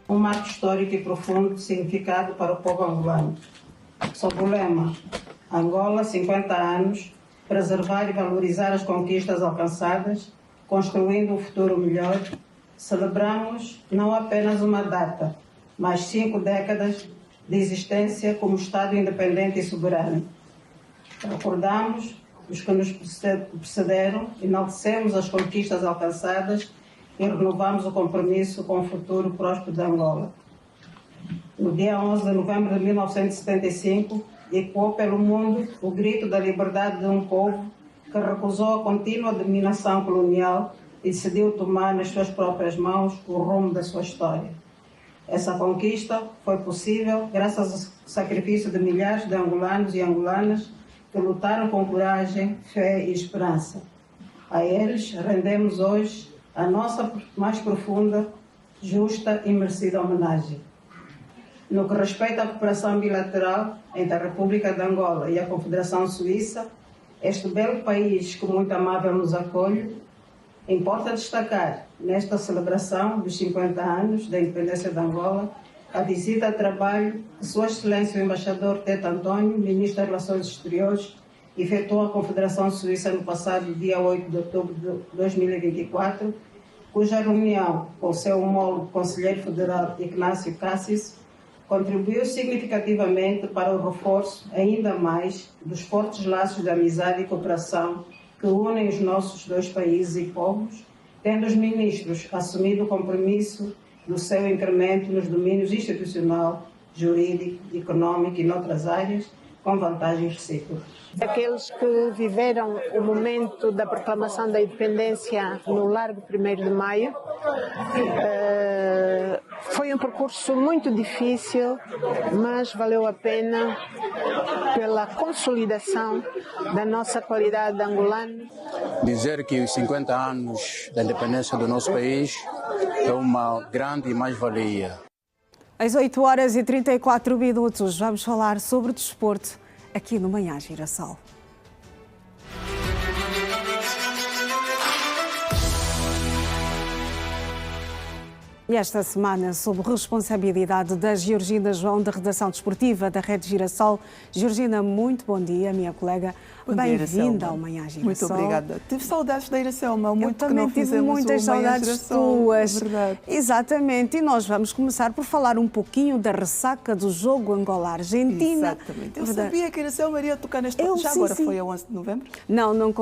Um marco histórico e profundo significado para o povo angolano. Sob o lema Angola, 50 anos, preservar e valorizar as conquistas alcançadas, construindo um futuro melhor, celebramos não apenas uma data, mas 5 décadas de existência como Estado independente e soberano. Recordamos os que nos precederam, enaltecemos as conquistas alcançadas e renovamos o compromisso com o futuro próspero de Angola. No dia 11 de novembro de 1975, ecoou pelo mundo o grito da liberdade de um povo que recusou a contínua dominação colonial e decidiu tomar nas suas próprias mãos o rumo da sua história. Essa conquista foi possível graças ao sacrifício de milhares de angolanos e angolanas que lutaram com coragem, fé e esperança. A eles rendemos hoje a nossa mais profunda, justa e merecida homenagem. No que respeita à cooperação bilateral entre a República de Angola e a Confederação Suíça, este belo país que muito amável nos acolhe, importa destacar, nesta celebração dos 50 anos da independência de Angola, a visita a trabalho que Sua Excelência o Embaixador Tete António, Ministro das Relações Exteriores, efetuou a Confederação Suíça no passado dia 8 de outubro de 2024, cuja reunião com o seu homólogo Conselheiro Federal Ignácio Cassis contribuiu significativamente para o reforço ainda mais dos fortes laços de amizade e cooperação que unem os nossos dois países e povos, tendo os ministros assumido o compromisso do seu incremento nos domínios institucional, jurídico, econômico e noutras áreas, com vantagens recíprocas. Aqueles que viveram o momento da proclamação da independência no Largo 1º de Maio, foi um percurso muito difícil, mas valeu a pena pela consolidação da nossa qualidade angolana. Dizer que os 50 anos da independência do nosso país é uma grande mais-valia. Às 8h34, vamos falar sobre desporto aqui no Manhã Girassol. E esta semana, sob responsabilidade da Georgina João, da redação desportiva da Rede Girassol. Georgina, muito bom dia, minha colega. Bem-vinda ao Manhã Girassol. Muito obrigada. Tive saudades da Iracelma, muito Eu que também não tive fizemos muitas o Manhã saudades Girassol. tuas. Verdade. Exatamente. E nós vamos começar por falar um pouquinho da ressaca do jogo Angola-Argentina. Exatamente. Eu Verdade. sabia que a Iracelma iria tocar neste... Já sim, agora sim. foi a 11 de novembro? Não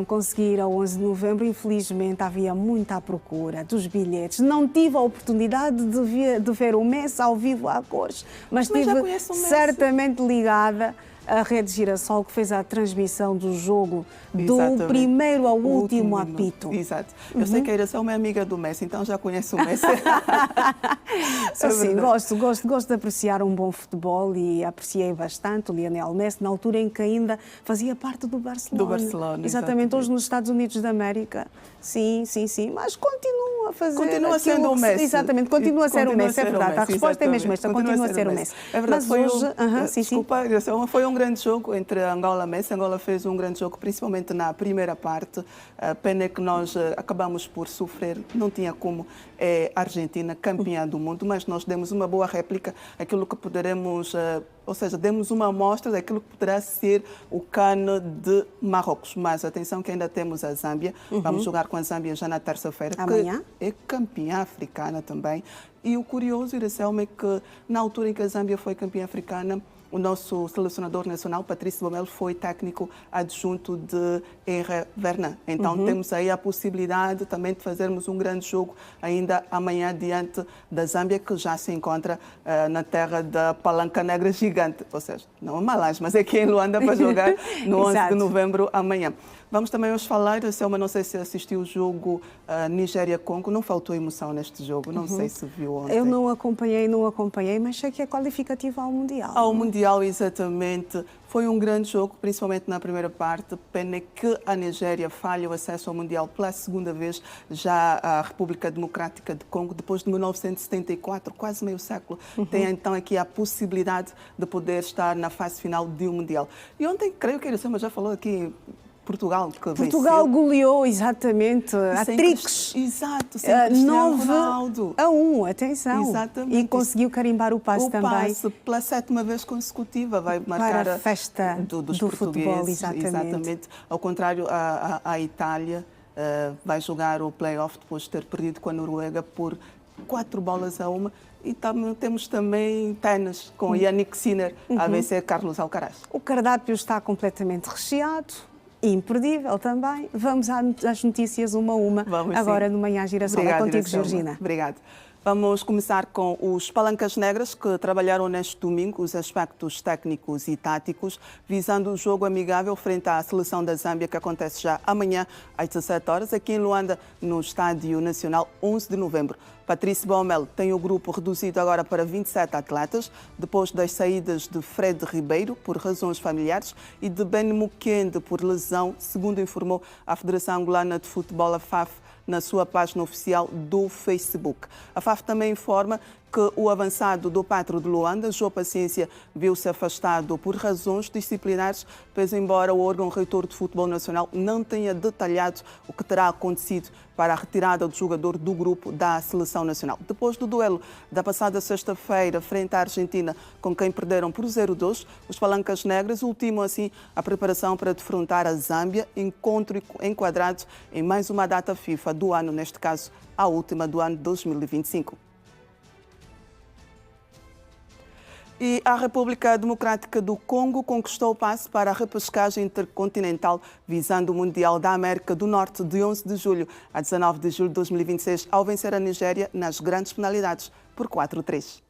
consegui ir ao 11 de novembro. Infelizmente, havia muita procura dos bilhetes. Não tive a oportunidade de ver o Messi ao vivo a cores, mas já estive conheço o Messi. certamente ligada à Rede Girassol, que fez a transmissão do jogo do Exatamente. primeiro ao O último minuto. apito. Exato. Eu sei que a Iracelma é amiga do Messi, então já conheço o Messi. Sim, gosto de apreciar um bom futebol e apreciei bastante o Lionel Messi na altura em que ainda fazia parte do Barcelona. Do Barcelona, exatamente. Hoje nos Estados Unidos da América. Sim, mas continua a fazer. Continua aquilo sendo o que Messi. Exatamente, continua a ser o Messi, é verdade. A resposta é mesmo esta, continua a ser o Messi. É verdade, Mas hoje, desculpa, foi um grande jogo entre Angola e Messi. Angola fez um grande jogo, principalmente na primeira parte. A pena é que nós acabamos por sofrer. Não tinha como a Argentina campeã do mundo, mas nós demos uma boa réplica, aquilo que poderemos, ou seja, demos uma amostra daquilo que poderá ser o CAN de Marrocos. Mas atenção que ainda temos a Zâmbia. Vamos jogar com a Zâmbia já na terça-feira. Amanhã? Que é campeã africana também. E o curioso, Iracelma, é que na altura em que a Zâmbia foi campeã africana, o nosso selecionador nacional, Patrício Bomel, foi técnico adjunto de Henri Vernan. Então temos aí a possibilidade também de fazermos um grande jogo ainda amanhã diante da Zâmbia, que já se encontra na terra da Palanca Negra Gigante. Ou seja, não é Malange, mas é aqui em Luanda para jogar no 11 de novembro amanhã. Vamos também hoje falar, Selma, não sei se assistiu o jogo Nigéria-Congo, não faltou emoção neste jogo, não sei se viu ontem. Eu não acompanhei, mas sei que é qualificativa ao Mundial. Ao Mundial, exatamente. Foi um grande jogo, principalmente na primeira parte. Pena que a Nigéria falha o acesso ao Mundial pela segunda vez, já a República Democrática de Congo, depois de 1974, quase meio século, tem então aqui a possibilidade de poder estar na fase final de um Mundial. E ontem, creio que a Iracema já falou aqui, Portugal Portugal goleou exatamente a Trix. Exato, 9-1, atenção. Exatamente. E conseguiu carimbar o passe também. O passe pela 7ª vez consecutiva vai marcar para a festa dos do portugueses. Futebol, exatamente. Ao contrário, a Itália vai jogar o play-off depois de ter perdido com a Noruega por 4-1. E temos também ténis com Yannick Sinner a vencer Carlos Alcaraz. O cardápio está completamente recheado. Imperdível também. Vamos às notícias uma a uma. Vamos, agora sim. no Manhã Girassol. É contigo, Georgina. Obrigada. Vamos começar com os Palancas Negras, que trabalharam neste domingo os aspectos técnicos e táticos, visando o jogo amigável frente à seleção da Zâmbia, que acontece já amanhã às 17 horas, aqui em Luanda, no Estádio Nacional, 11 de novembro. Patrício Bomel tem o grupo reduzido agora para 27 atletas, depois das saídas de Fred Ribeiro, por razões familiares, e de Ben Mukende, por lesão, segundo informou a Federação Angolana de Futebol, a FAF, na sua página oficial do Facebook. A FAF também informa que o avançado do Pátrio de Luanda, João Paciência, viu-se afastado por razões disciplinares, pois embora o órgão reitor de futebol nacional não tenha detalhado o que terá acontecido para a retirada do jogador do grupo da Seleção Nacional. Depois do duelo da passada sexta-feira frente à Argentina, com quem perderam por 0-2, os Palancas Negras ultimam assim a preparação para defrontar a Zâmbia, encontro enquadrado em mais uma data FIFA do ano, neste caso a última do ano 2025. E a República Democrática do Congo conquistou o passe para a repescagem intercontinental visando o Mundial da América do Norte de 11 de julho a 19 de julho de 2026, ao vencer a Nigéria nas grandes penalidades por 4-3.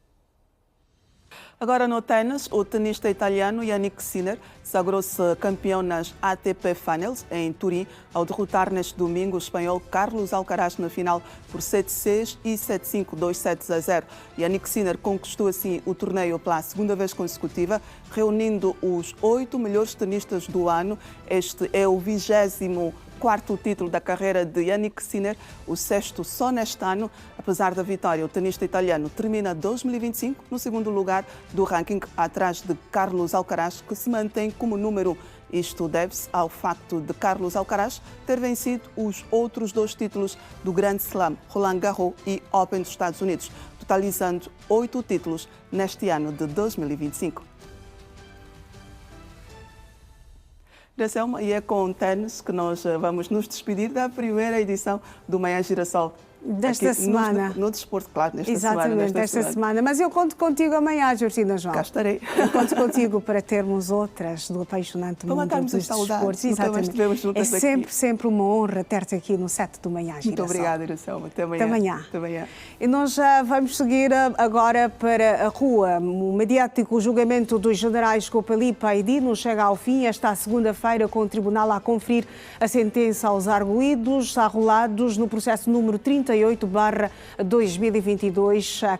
Agora no ténis, o tenista italiano Jannik Sinner sagrou-se campeão nas ATP Finals em Turim ao derrotar neste domingo o espanhol Carlos Alcaraz na final por 7-6 e 7-5, 2-7-0. Jannik Sinner conquistou assim o torneio pela segunda vez consecutiva, reunindo os 8 melhores tenistas do ano. Este é o 24º título da carreira de Jannik Sinner, o 6º só neste ano. Apesar da vitória, o tenista italiano termina 2025 no segundo lugar do ranking, atrás de Carlos Alcaraz, que se mantém como número 1. Isto deve-se ao facto de Carlos Alcaraz ter vencido os outros 2 títulos do Grand Slam, Roland Garros e Open dos Estados Unidos, totalizando 8 títulos neste ano de 2025. E é com o ténis que nós vamos nos despedir da primeira edição do Manhã Girassol. Desta semana. No desporto, claro, nesta Exatamente, desta semana. Mas eu conto contigo amanhã, Georgina João. Cá estarei. Eu conto contigo para termos outras do apaixonante mundo dos desportos. Exatamente. É sempre uma honra ter-te aqui no set do Manhã Girassol. Muito obrigada, Iracelma. Até amanhã. Até amanhã. E nós já vamos seguir agora para a rua. O mediático julgamento dos generais Copalipa e Dino chega ao fim esta segunda-feira, com o tribunal a conferir a sentença aos arguidos arrolados no processo número 38/2022,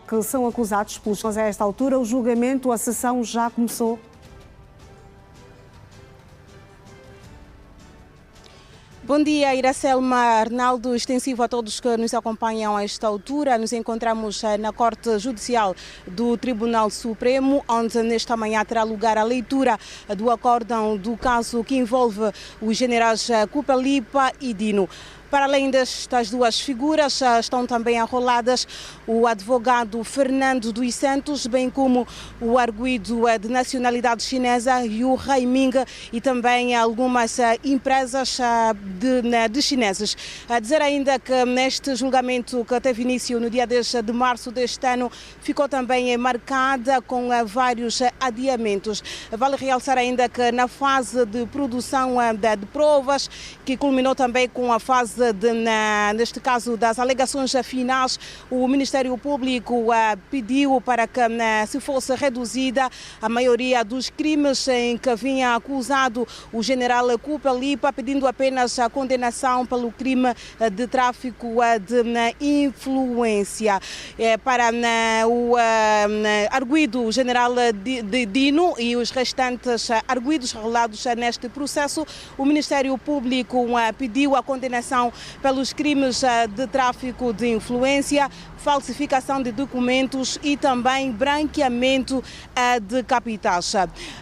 que são acusados pelos... A esta altura, o julgamento, a sessão já começou. Bom dia, Iracelma, Arnaldo, extensivo a todos que nos acompanham a esta altura. Nos encontramos na Corte Judicial do Tribunal Supremo, onde nesta manhã terá lugar a leitura do acórdão do caso que envolve os generais Copalipa e Dino. Para além destas 2 figuras, estão também arroladas o advogado Fernando dos Santos, bem como o arguido de nacionalidade chinesa Yu Haiming e também algumas empresas de chineses. A dizer ainda que neste julgamento, que teve início no dia 10 de março deste ano, ficou também marcada com vários adiamentos. Vale realçar ainda que na fase de produção de provas, que culminou também com a fase neste caso das alegações finais, o Ministério Público pediu para que se fosse reduzida a maioria dos crimes em que vinha acusado o general Copalipa, pedindo apenas a condenação pelo crime de tráfico de influência. Para o arguido general Dino e os restantes arguidos arrolados neste processo, o Ministério Público pediu a condenação pelos crimes de tráfico de influência, falsificação de documentos e também branqueamento de capitais.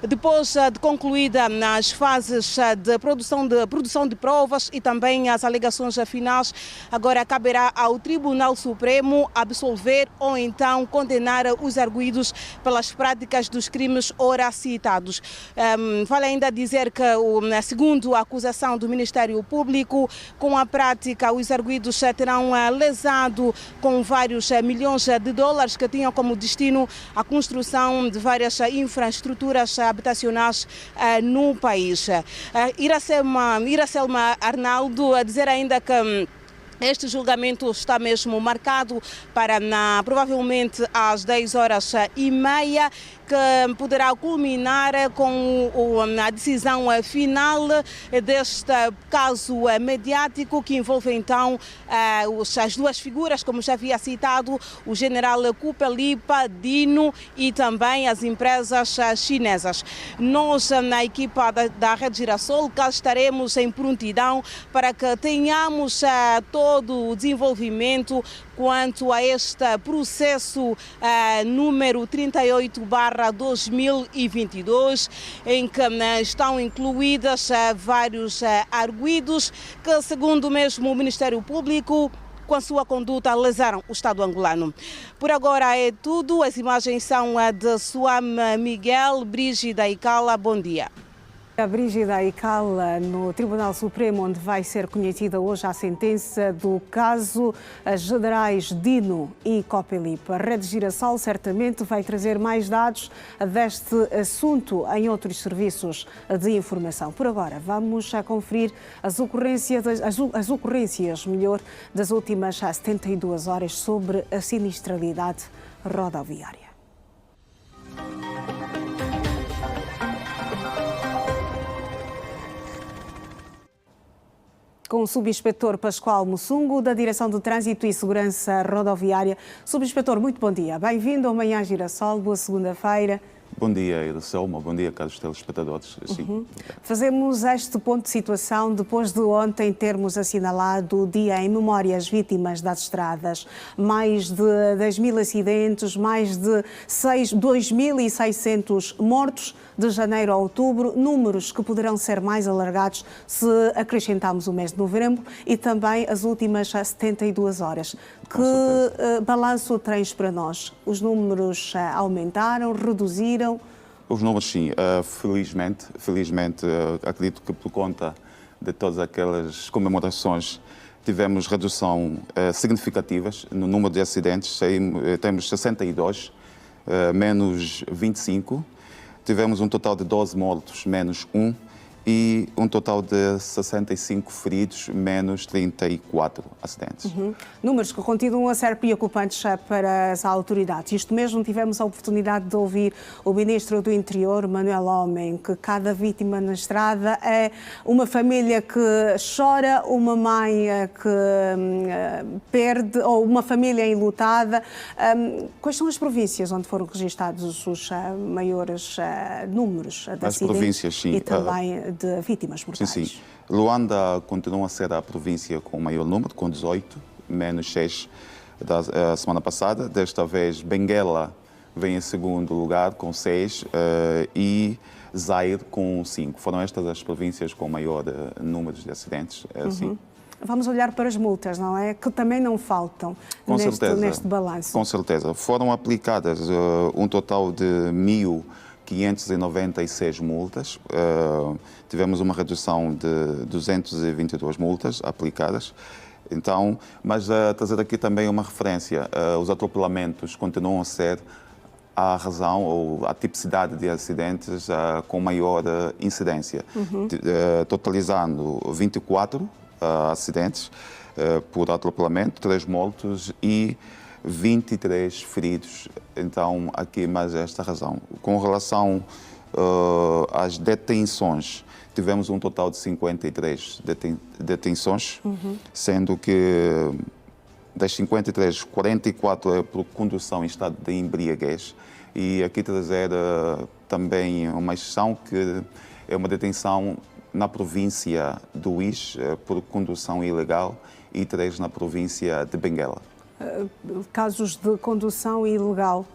Depois de concluída as fases de produção de provas e também as alegações finais, agora caberá ao Tribunal Supremo absolver ou então condenar os arguidos pelas práticas dos crimes ora citados. Vale ainda dizer que, segundo a acusação do Ministério Público, com a prática os arguidos terão lesado com vários milhões de dólares que tinham como destino a construção de várias infraestruturas habitacionais no país. Iracelma Arnaldo, a dizer ainda que este julgamento está mesmo marcado para provavelmente às 10h30, que poderá culminar com a decisão final deste caso mediático que envolve então as 2 figuras, como já havia citado, o general Copalipa, Dino e também as empresas chinesas. Nós, na equipa da Rede Girassol, cá estaremos em prontidão para que tenhamos todo o desenvolvimento quanto a este processo número 38/2022, em que estão incluídas vários arguidos que, segundo mesmo o Ministério Público, com a sua conduta lesaram o Estado angolano. Por agora é tudo. As imagens são de Suam Miguel, Brígida e Cala. Bom dia. A Brígida e Cala, no Tribunal Supremo, onde vai ser conhecida hoje a sentença do caso generais Dino e Copalipa. A Rede Girassol certamente vai trazer mais dados deste assunto em outros serviços de informação. Por agora, vamos a conferir as ocorrências das últimas 72 horas sobre a sinistralidade rodoviária. com o Subinspetor Pascoal Mussungo, da Direção de Trânsito e Segurança Rodoviária. Subinspetor, muito bom dia. Bem-vindo ao Manhã Girassol, boa segunda-feira. Bom dia, Iracelma. Bom dia, caros telespectadores. Fazemos este ponto de situação depois de ontem termos assinalado o Dia em Memória às Vítimas das Estradas. Mais de 10.000 acidentes, mais de 2.600 mortos de janeiro a outubro, números que poderão ser mais alargados se acrescentarmos o mês de novembro e também as últimas 72 horas. Que balanço tens para nós? Os números aumentaram, reduziram? Os números, sim. Felizmente, acredito que por conta de todas aquelas comemorações tivemos redução significativas no número de acidentes. Temos 62, menos 25. Tivemos um total de 12 mortos, menos 1. E um total de 65 feridos, menos 34 acidentes. Números que continuam a ser preocupantes para as autoridades. Isto mesmo, tivemos a oportunidade de ouvir o Ministro do Interior, Manuel Homem, que cada vítima na estrada é uma família que chora, uma mãe que perde, ou uma família enlutada. Quais são as províncias onde foram registados os maiores números de acidentes? As províncias, sim. E também de vítimas mortais. Sim. Luanda continua a ser a província com o maior número, com 18, menos 6 da semana passada. Desta vez, Benguela vem em segundo lugar, com 6, e Zaire com 5. Foram estas as províncias com maior número de acidentes. Vamos olhar para as multas, não é? Que também não faltam neste balanço. Com certeza. Foram aplicadas um total de 1.596 multas. Tivemos uma redução de 222 multas aplicadas. Então, mas trazer aqui também uma referência. Os atropelamentos continuam a ser a razão ou a tipicidade de acidentes com maior incidência, totalizando 24 acidentes por atropelamento, 3 mortos e 23 feridos. Então, aqui mais esta razão. Com relação às detenções, tivemos um total de 53 detenções, sendo que das 53, 44 é por condução em estado de embriaguez. E aqui trazer também uma exceção que é uma detenção na província do Uís por condução ilegal e 3 na província de Benguela. Casos de condução ilegal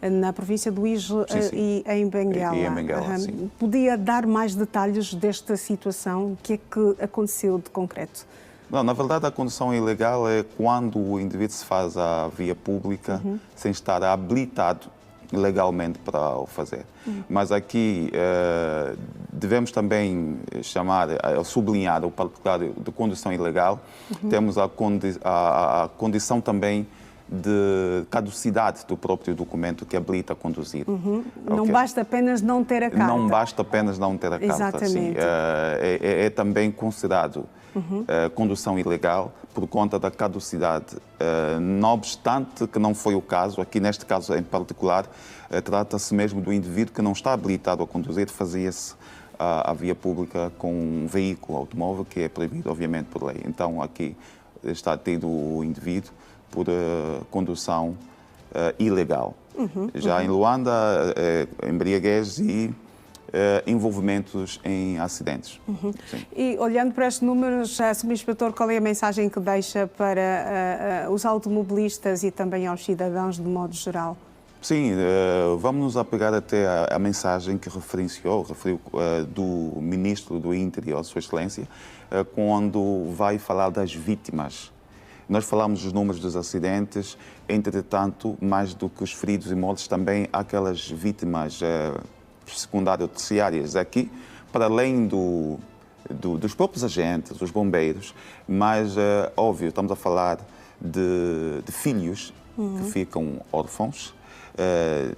na província do Uís e em Benguela. E em Benguela, sim. Podia dar mais detalhes desta situação? O que é que aconteceu de concreto? Não, na verdade, a condução ilegal é quando o indivíduo se faz à via pública sem estar habilitado legalmente para o fazer. Mas aqui devemos também sublinhar o particular de condução ilegal. Temos a condição também de caducidade do próprio documento que habilita a conduzir. Não basta apenas não ter a carta. Não basta apenas não ter a carta. Exatamente. É também considerado condução ilegal por conta da caducidade. Não obstante que não foi o caso, aqui neste caso em particular, trata-se mesmo do indivíduo que não está habilitado a conduzir, fazia-se à via pública com um veículo automóvel, que é proibido, obviamente, por lei. Então, aqui está detido o indivíduo por condução ilegal. Já em Luanda, embriaguez e envolvimentos em acidentes. E olhando para estes números, Subinspetor, qual é a mensagem que deixa para os automobilistas e também aos cidadãos de modo geral? Sim, vamos nos apegar até à mensagem que referiu do Ministro do Interior, Sua Excelência, quando vai falar das vítimas. Nós falamos dos números dos acidentes, entretanto, mais do que os feridos e mortos, também há aquelas vítimas secundárias ou terciárias aqui, para além dos próprios agentes, dos bombeiros, mas, óbvio, estamos a falar de filhos que ficam órfãos,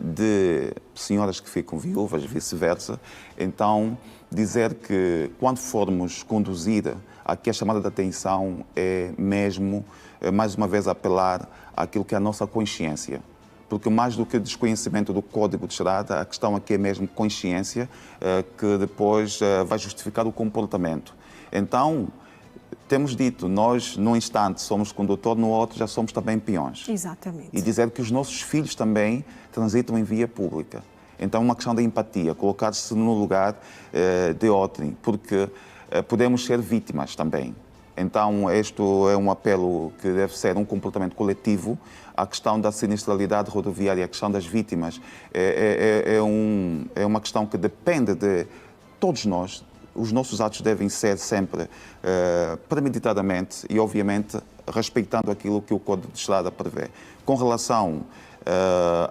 de senhoras que ficam viúvas, vice-versa. Então, dizer que quando formos conduzir, aqui a chamada de atenção é mesmo, mais uma vez, apelar àquilo que é a nossa consciência. Porque mais do que desconhecimento do Código de Estrada, a questão aqui é mesmo consciência, que depois vai justificar o comportamento. Então, temos dito, nós num instante somos condutor, no outro já somos também peões. Exatamente. E dizer que os nossos filhos também transitam em via pública. Então, uma questão de empatia, colocar-se no lugar de outrem, porque podemos ser vítimas também. Então, este é um apelo que deve ser um comportamento coletivo. A questão da sinistralidade rodoviária, a questão das vítimas, é uma questão que depende de todos nós. Os nossos atos devem ser sempre premeditadamente e, obviamente, respeitando aquilo que o Código de Estrada prevê. Com relação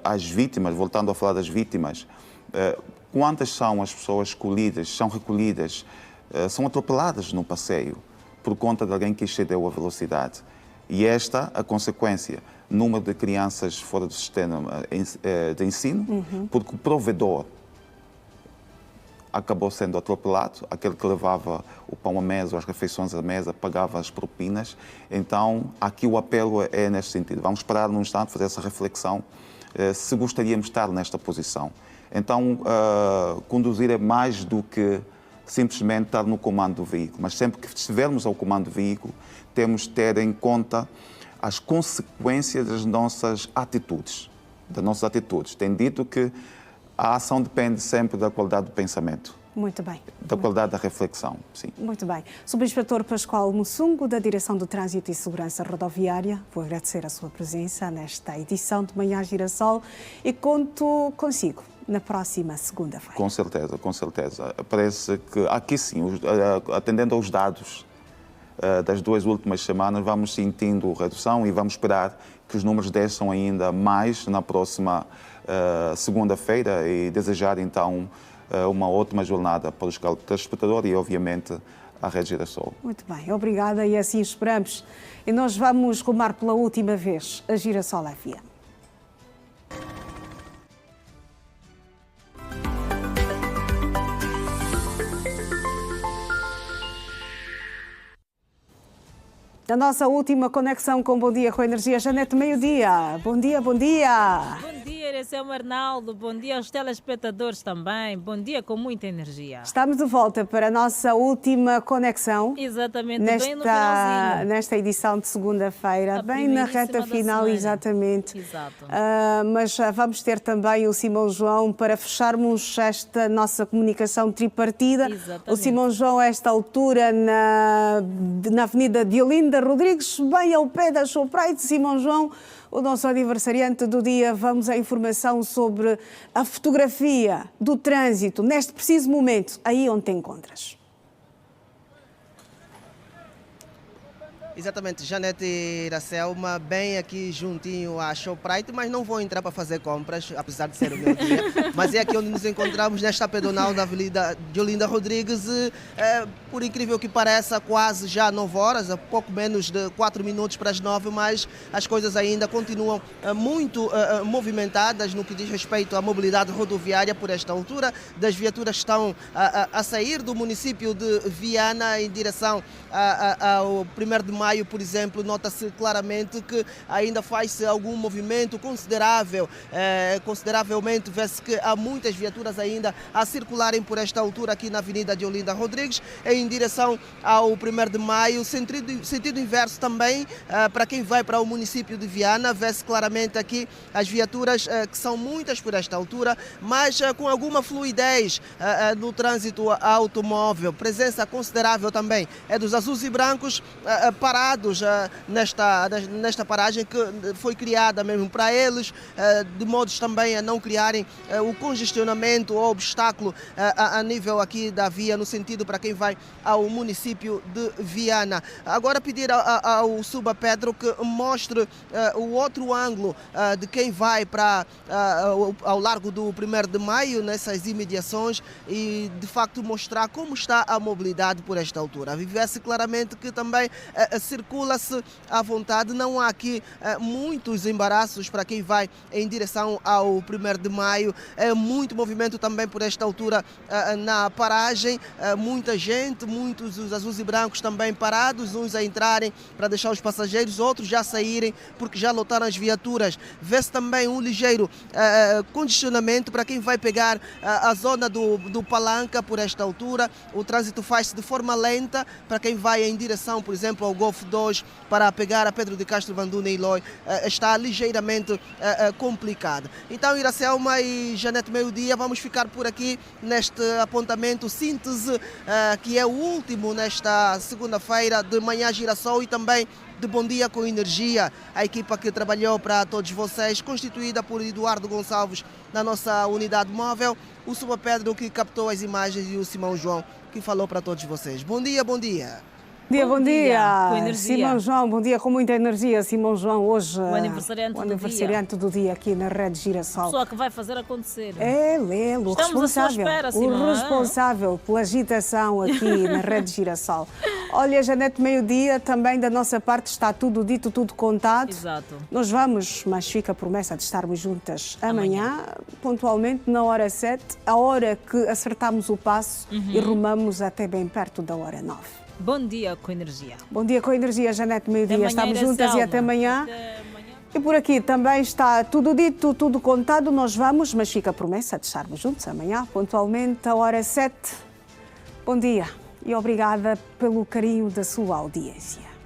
às vítimas, voltando a falar das vítimas, quantas são as pessoas escolhidas, são recolhidas, são atropeladas no passeio por conta de alguém que excedeu a velocidade? E esta a consequência, número de crianças fora do sistema de ensino, porque o provedor acabou sendo atropelado, aquele que levava o pão à mesa, as refeições à mesa, pagava as propinas. Então, aqui o apelo é neste sentido. Vamos parar num instante, fazer essa reflexão, se gostaríamos de estar nesta posição. Então, conduzir é mais do que simplesmente estar no comando do veículo, mas sempre que estivermos ao comando do veículo, temos de ter em conta as consequências das nossas atitudes. Tem dito que a ação depende sempre da qualidade do pensamento. Muito bem. Da qualidade da reflexão, sim. Muito bem. Subinspetor Pascoal Mussungo, da Direção de Trânsito e Segurança Rodoviária, vou agradecer a sua presença nesta edição de Manhã Girassol e conto consigo na próxima segunda-feira. Com certeza, com certeza. Parece que aqui sim, atendendo aos dados das 2 últimas semanas, vamos sentindo redução e vamos esperar que os números desçam ainda mais na próxima segunda-feira e desejar então uma ótima jornada para os telespectadores e obviamente a Rede Girassol. Muito bem, obrigada e assim esperamos. E nós vamos rumar pela última vez a Girassol FM. A nossa última conexão com Bom Dia com Energia, Janete, meio-dia. Bom dia, bom dia. Bom dia, Iracema Arnaldo. Bom dia aos telespectadores também. Bom dia com muita energia. Estamos de volta para a nossa última conexão. Exatamente, bem no finalzinho. Nesta edição de segunda-feira, bem na reta final, exatamente. Exato. Mas vamos ter também o Simão João para fecharmos esta nossa comunicação tripartida. Exatamente. O Simão João, a esta altura, na Avenida Diolinda Rodrigues, bem ao pé da Showprite. Simão João, o nosso aniversariante do dia, vamos à informação sobre a fotografia do trânsito neste preciso momento, aí onde te encontras. Exatamente, Janete e Iracelma, bem aqui juntinho à Showprite, mas não vou entrar para fazer compras, apesar de ser o meu dia. Mas é aqui onde nos encontramos, nesta pedonal da Avenida Diolinda Rodrigues. Por incrível que pareça, quase já 9 horas, a pouco menos de 4 minutos para as 9, mas as coisas ainda continuam muito movimentadas no que diz respeito à mobilidade rodoviária por esta altura. Das viaturas estão a sair do município de Viana em direção ao 1º de maio, por exemplo. Nota-se claramente que ainda faz-se algum movimento considerável. Consideravelmente vê-se que há muitas viaturas ainda a circularem por esta altura aqui na Avenida Diolinda Rodrigues, em direção ao 1º de maio, sentido inverso também, para quem vai para o município de Viana, vê-se claramente aqui as viaturas que são muitas por esta altura, mas com alguma fluidez no trânsito automóvel. Presença considerável também é dos azuis e brancos parados nesta paragem que foi criada mesmo para eles, de modos também a não criarem o congestionamento ou obstáculo a nível aqui da via, no sentido para quem vai ao município de Viana. Agora pedir ao Suba Pedro que mostre o outro ângulo de quem vai ao largo do 1º de maio, nessas imediações, e de facto mostrar como está a mobilidade por esta altura. Vive-se claramente que também circula-se à vontade, não há aqui muitos embaraços para quem vai em direção ao 1º de maio. É muito movimento também por esta altura na paragem, muita gente, muitos os azuis e brancos também parados, uns a entrarem para deixar os passageiros, outros já saírem porque já lotaram as viaturas. Vê-se também um ligeiro condicionamento para quem vai pegar a zona do Palanca por esta altura. O trânsito faz-se de forma lenta para quem vai em direção, por exemplo, ao Golfo 2 para pegar a Pedro de Castro, Vanduna e Ilói, está ligeiramente complicado. Então, Iracelma e Janete Meio-Dia, vamos ficar por aqui neste apontamento síntese, que é o último nesta segunda-feira de Manhã Girassol e também de Bom Dia com Energia, a equipa que trabalhou para todos vocês, constituída por Eduardo Gonçalves na nossa unidade móvel, o Suba Pedro que captou as imagens e o Simão João que falou para todos vocês. Bom dia, bom dia. Bom dia. Com energia. Simão João, bom dia com muita energia. Simão João, hoje o aniversariante do dia aqui na Rede Girassol. Pessoa que vai fazer acontecer. Ele, o responsável. Espera, Simão, o responsável pela agitação aqui na Rede Girassol. Olha, Janete, meio-dia, também da nossa parte está tudo dito, tudo contado. Exato. Nós vamos, mas fica a promessa de estarmos juntas amanhã, pontualmente na hora 7, a hora que acertamos o passo e rumamos até bem perto da hora 9. Bom dia com energia. Bom dia com energia, Janete, meio-dia. Estamos juntas e até amanhã. E por aqui também está tudo dito, tudo contado. Nós vamos, mas fica a promessa de estarmos juntos amanhã, pontualmente, a hora 7. Bom dia e obrigada pelo carinho da sua audiência.